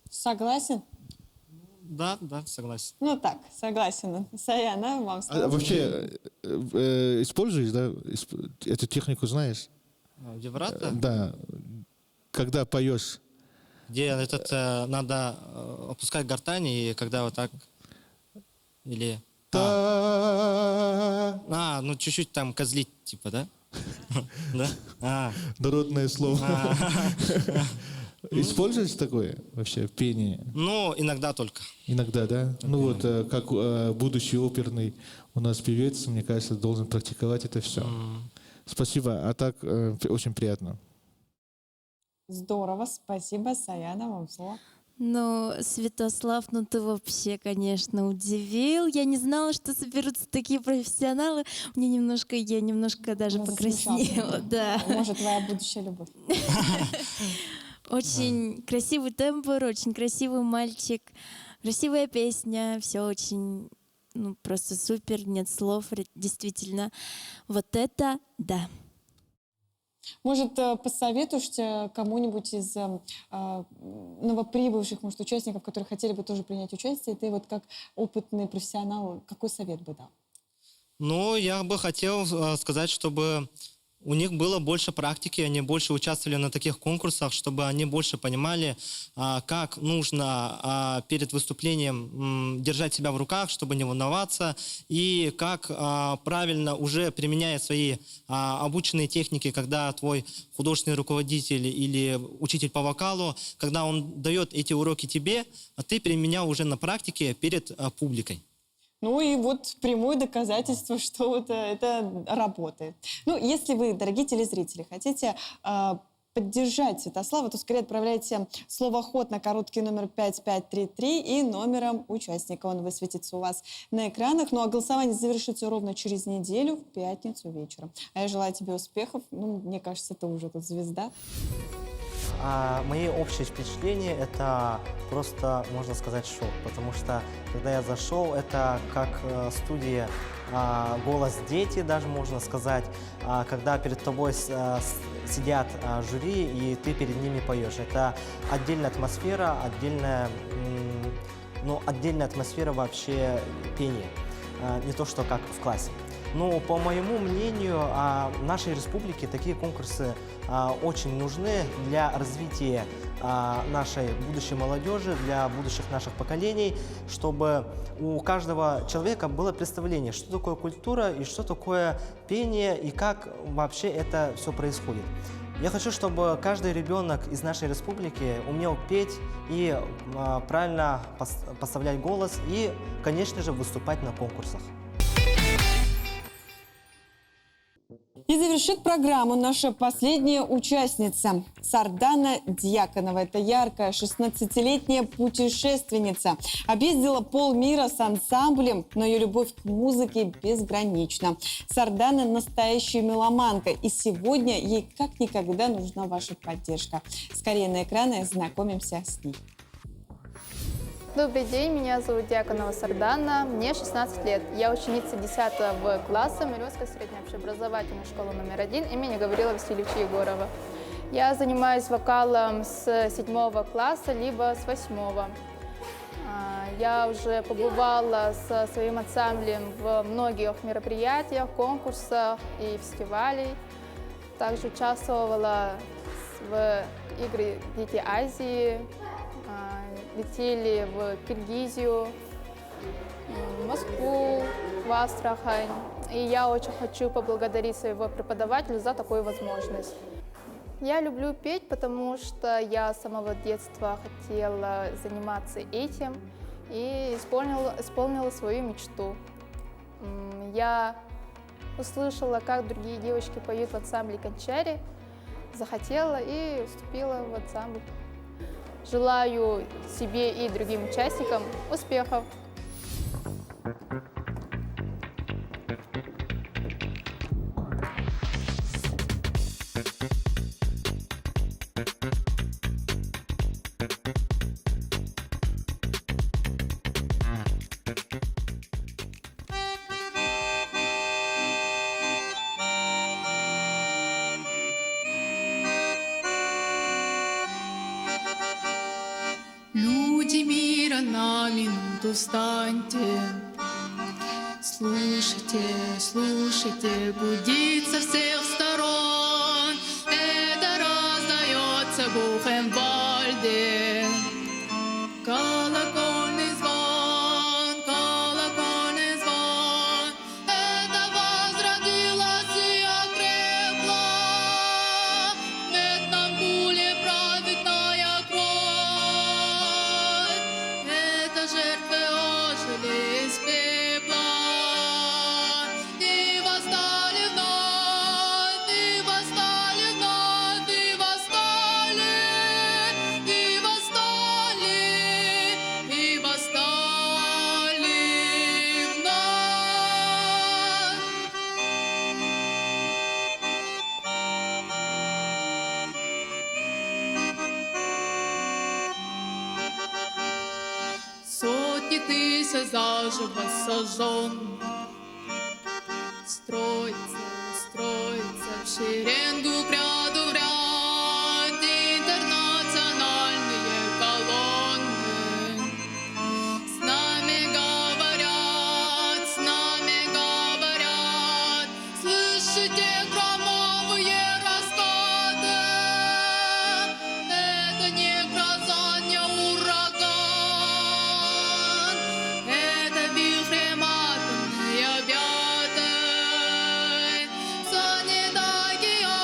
Согласен? Да, согласен. Ну так, согласен. Саяна, вам слово. Вообще, используешь, да, эту технику знаешь? Вибрато? Да. Когда поешь. Где надо опускать гортань, и когда вот так, или... ну чуть-чуть там козлить, типа, да? Да? Народное слово. Используешь такое вообще в пении? Ну, иногда только. Иногда, да? Ну вот, как будущий оперный у нас певец, мне кажется, должен практиковать это все. Спасибо, а так очень приятно. Здорово, спасибо, Саяна, вам слово. Ну, Святослав, ну ты вообще, конечно, удивил. Я не знала, что соберутся такие профессионалы. Я немножко даже покраснела. Да. Может, твоя будущая любовь. Очень красивый тембр, очень красивый мальчик, красивая песня, все очень, ну, просто супер, нет слов, действительно. Вот это да. Может, посоветуешь кому-нибудь из новоприбывших, может, участников, которые хотели бы тоже принять участие, ты вот как опытный профессионал, какой совет бы дал? Ну, я бы хотел сказать, чтобы у них было больше практики, они больше участвовали на таких конкурсах, чтобы они больше понимали, как нужно перед выступлением держать себя в руках, чтобы не волноваться, и как правильно, уже применяя свои обученные техники, когда твой художественный руководитель или учитель по вокалу, когда он дает эти уроки тебе, ты применял уже на практике перед публикой. Ну и вот прямое доказательство, что вот это работает. Ну, если вы, дорогие телезрители, хотите поддержать Святослава, то скорее отправляйте слово «ход» на короткий номер 5533 и номером участника. Он высветится у вас на экранах. Ну а голосование завершится ровно через неделю, в пятницу вечером. А я желаю тебе успехов. Ну, мне кажется, ты уже тут звезда. Мои общие впечатления — это просто, можно сказать, шок, потому что, когда я зашел, это как студия «Голос дети», даже можно сказать, когда перед тобой сидят жюри, и ты перед ними поешь. Это отдельная атмосфера, отдельная атмосфера вообще пения, не то что как в классе. Но, по моему мнению, в нашей республике такие конкурсы очень нужны для развития нашей будущей молодежи, для будущих наших поколений, чтобы у каждого человека было представление, что такое культура и что такое пение, и как вообще это все происходит. Я хочу, чтобы каждый ребенок из нашей республики умел петь и правильно поставлять голос и, конечно же, выступать на конкурсах. И завершит программу наша последняя участница Сардана Дьяконова. Это яркая 16-летняя путешественница. Объездила полмира с ансамблем, но ее любовь к музыке безгранична. Сардана настоящая меломанка, и сегодня ей как никогда нужна ваша поддержка. Скорее на экраны знакомимся с ней. Добрый день, меня зовут Дьяконова Сардана, мне 16 лет. Я ученица 10 класса Мариинской средней общеобразовательной школы номер 1 имени Гаврила Васильевича Егорова. Я занимаюсь вокалом с 7 класса, либо с 8. Я уже побывала со своим ансамблем в многих мероприятиях, конкурсах и фестивалях. Также участвовала в играх «Дети Азии», летели в Киргизию, в Москву, в Астрахань. И я очень хочу поблагодарить своего преподавателя за такую возможность. Я люблю петь, потому что я с самого детства хотела заниматься этим и исполнила свою мечту. Я услышала, как другие девочки поют в ансамбле «Кончари», захотела и вступила в ансамбль. Желаю себе и другим участникам успехов! Люди мира, на минуту встаньте, слушайте, слушайте, гудит со всех сторон. Это раздается в Бухенвальде. Колокольный звон, колокольный звон. Это возродилось и окрепло. В этом гуле праведная кровь. Это жертвы ожили из пепла. И восстали вновь, и восстали вновь, и восстали, и восстали, и восстали вновь. Сотни тысяч заживо сожжен. Строится, строится в шеренгу, к ряду в ряд интернациональные колонны. С нами говорят, слышите громовые раскаты. Это не гроза, не ураган, это вихрем атомной объятой. Санитагия,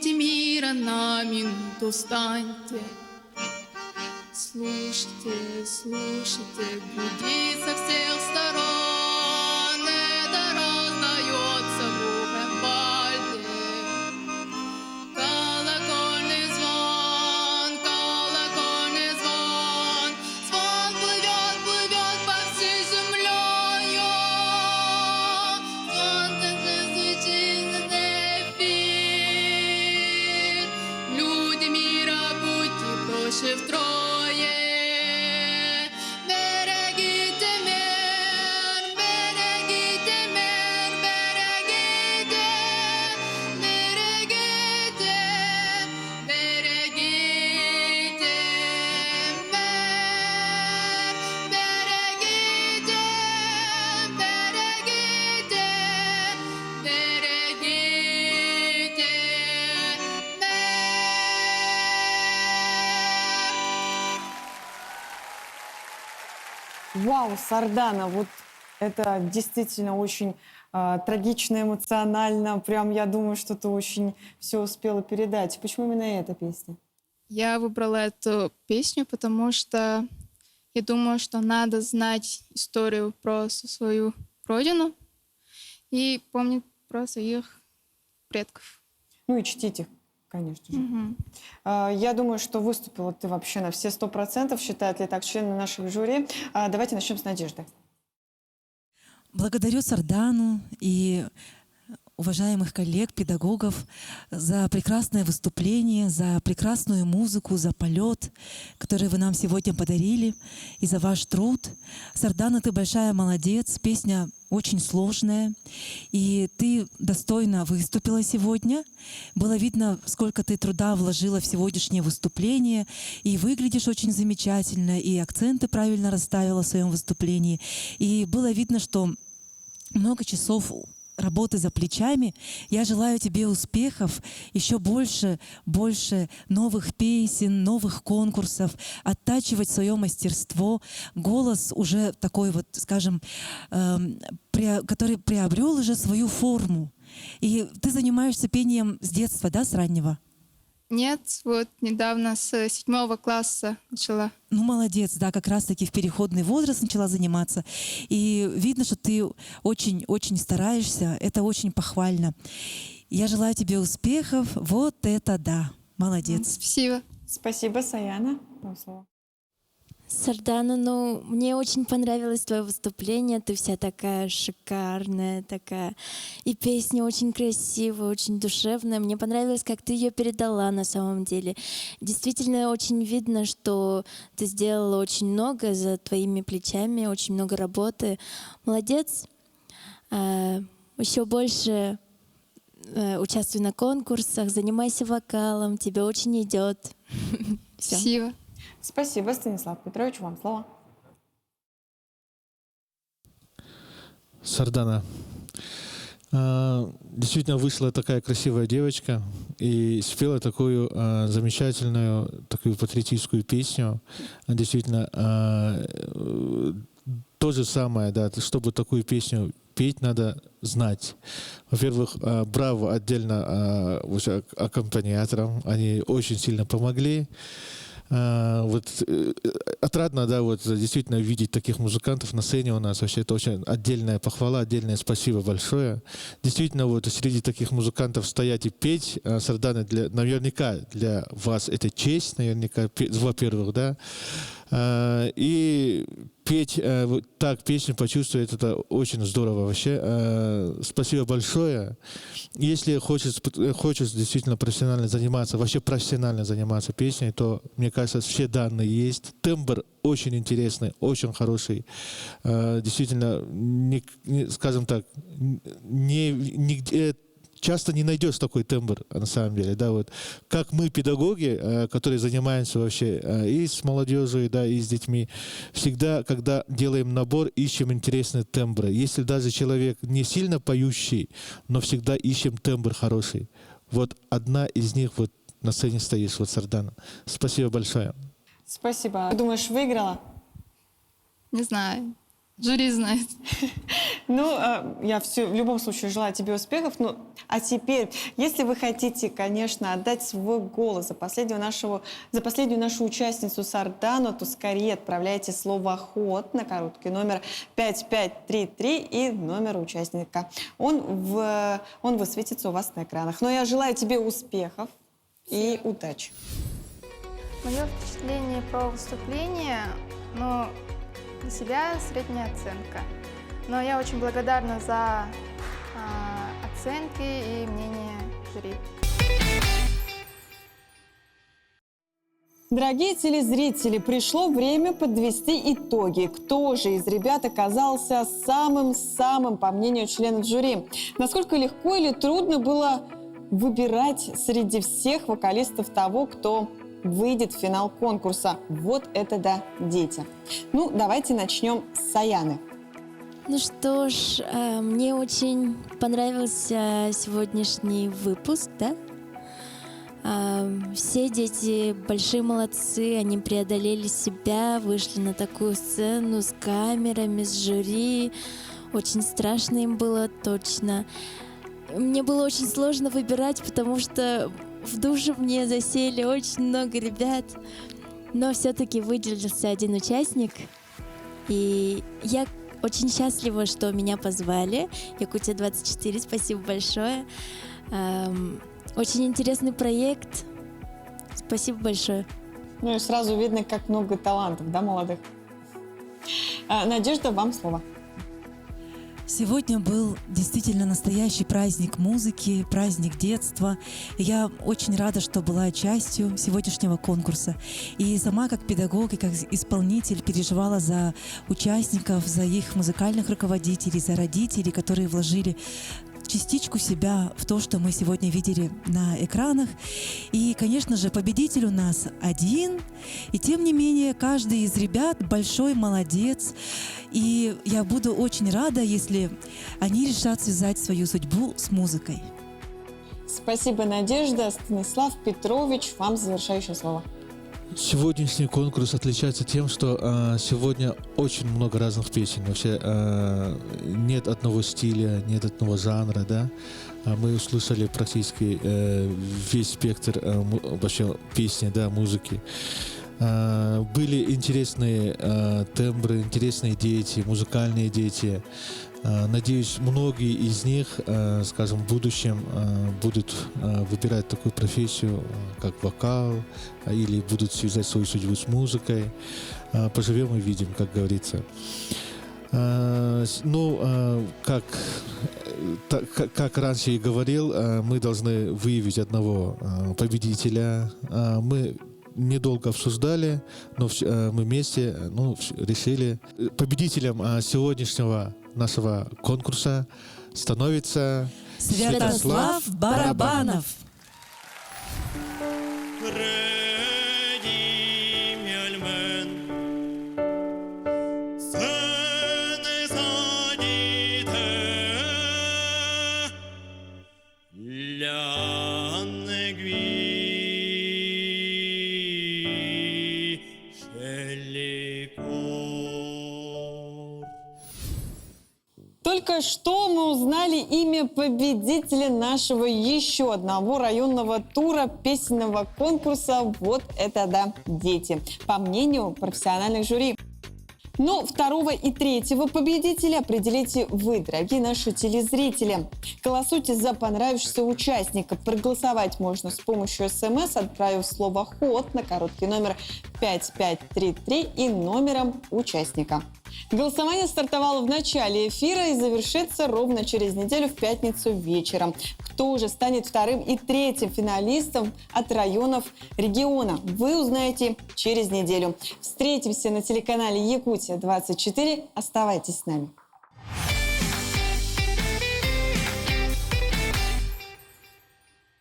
Люди мира, на минуту встаньте. Слушайте, слушайте, гудит со всех сторон. Это раздается в Бухенвальде. Колокольный звон, колокольный звон. Звон плывет, плывет по всей землею. Звон звучит на эфир. Люди мира, будьте проще втрое. Берегите мир, берегите мир, берегите, берегите, берегите мир, берегите, берегите, берегите Вау, Сардана, вот это действительно очень трагично, эмоционально. Прям я думаю, что ты очень все успела передать. Почему именно эта песня? Я выбрала эту песню, потому что я думаю, что надо знать историю про свою родину и помнить про своих предков. Ну и чтить их, конечно же. Я думаю, что выступила ты вообще на все 100%, считают ли так члены наших жюри. Давайте начнем с Надежды. Благодарю Сардану и уважаемых коллег, педагогов за прекрасное выступление, за прекрасную музыку, за полет, который вы нам сегодня подарили, и за ваш труд. Сардана, ты большая молодец, песня очень сложная, и ты достойно выступила сегодня. Было видно, сколько ты труда вложила в сегодняшнее выступление, и выглядишь очень замечательно, и акценты правильно расставила в своем выступлении. И было видно, что много часов работы за плечами. Я желаю тебе успехов, еще больше новых песен, новых конкурсов, оттачивать свое мастерство. Голос уже такой вот, скажем, который приобрел уже свою форму. И ты занимаешься пением с детства, да, с раннего? Нет, вот недавно с 7 класса начала. Ну, молодец, да, как раз-таки в переходный возраст начала заниматься. И видно, что ты очень-очень стараешься, это очень похвально. Я желаю тебе успехов, вот это да, молодец. Спасибо. Спасибо, Саяна. Вам слово. Сардана, ну, мне очень понравилось твое выступление. Ты вся такая шикарная, такая. И песня очень красивая, очень душевная. Мне понравилось, как ты ее передала на самом деле. Действительно, очень видно, что ты сделала очень много за твоими плечами, очень много работы. Молодец. Еще больше участвуй на конкурсах, занимайся вокалом, тебе очень идет. Спасибо. Спасибо, Станислав Петрович, вам слово. Сардана, действительно вышла такая красивая девочка и спела такую замечательную, такую патриотическую песню. Действительно, то же самое, да, чтобы такую песню петь, надо знать. Во-первых, браво отдельно аккомпаниаторам, они очень сильно помогли. Вот отрадно, да, вот действительно видеть таких музыкантов на сцене у нас. Вообще это очень отдельная похвала, отдельное спасибо большое. Действительно, вот среди таких музыкантов стоять и петь, Сардана, наверняка для вас это честь, наверняка, во-первых, да. И петь так песню почувствовать, это очень здорово вообще. Спасибо большое. Если хочешь действительно профессионально заниматься, вообще профессионально заниматься песней, то, мне кажется, все данные есть. Тембр очень интересный, очень хороший. Действительно, скажем так, нигде часто не найдешь такой тембр, на самом деле, да, вот. Как мы, педагоги, которые занимаемся вообще и с молодежью, да, и с детьми, всегда, когда делаем набор, ищем интересные тембры. Если даже человек не сильно поющий, но всегда ищем тембр хороший. Вот одна из них вот на сцене стоит, вот Сардана. Спасибо большое. Спасибо. Думаешь, выиграла? Не знаю. Жюри знает. Ну, я в любом случае желаю тебе успехов. Но А теперь, если вы хотите, конечно, отдать свой голос за последнюю нашу участницу Сардану, то скорее отправляйте слово «ход» на короткий номер 5533 и номер участника. Он высветится у вас на экранах. Но я желаю тебе успехов и удачи. Мое впечатление про выступление, ну, для себя средняя оценка. Но я очень благодарна за оценки и мнение жюри. Дорогие телезрители, пришло время подвести итоги. Кто же из ребят оказался самым-самым, по мнению членов жюри? Насколько легко или трудно было выбирать среди всех вокалистов того, кто выйдет в финал конкурса? Вот это да, дети. Ну, давайте начнем с Саяны. Ну что ж, мне очень понравился сегодняшний выпуск, да? Все дети большие молодцы, они преодолели себя, вышли на такую сцену с камерами, с жюри. Очень страшно им было, точно. Мне было очень сложно выбирать, потому что в душу мне засели очень много ребят. Но все-таки выделился один участник. И я очень счастлива, что меня позвали. Якутия-24, спасибо большое. Очень интересный проект. Спасибо большое. Ну и сразу видно, как много талантов, да, молодых. Надежда, вам слово. Сегодня был действительно настоящий праздник музыки, праздник детства. И я очень рада, что была частью сегодняшнего конкурса. И сама как педагог и как исполнитель переживала за участников, за их музыкальных руководителей, за родителей, которые вложили частичку себя в то, что мы сегодня видели на экранах. И, конечно же, победитель у нас один. И, тем не менее, каждый из ребят большой молодец. И я буду очень рада, если они решат связать свою судьбу с музыкой. Спасибо, Надежда. Станислав Петрович, вам завершающее слово. Сегодняшний конкурс отличается тем, что сегодня очень много разных песен. Вообще нет одного стиля, нет одного жанра, да. Мы услышали практически весь спектр вообще песни, да, музыки. Были интересные тембры, интересные дети, музыкальные дети. Надеюсь, многие из них, скажем, в будущем будут выбирать такую профессию, как вокал, или будут связать свою судьбу с музыкой. Поживем и видим, как говорится. Ну, как раньше и говорил, мы должны выявить одного победителя. Мы недолго обсуждали, но мы вместе решили. Победителем сегодняшнего нашего конкурса становится Святослав Барабанов. Только что мы узнали имя победителя нашего еще одного районного тура песенного конкурса «Вот это да, дети», по мнению профессиональных жюри. Но второго и третьего победителя определите вы, дорогие наши телезрители. Голосуйте за понравившегося участника. Проголосовать можно с помощью СМС, отправив слово «ход» на короткий номер 5533 и номером участника. Голосование стартовало в начале эфира и завершится ровно через неделю в пятницу вечером. Кто же станет вторым и третьим финалистом от районов региона, вы узнаете через неделю. Встретимся на телеканале Якутия-24. Оставайтесь с нами.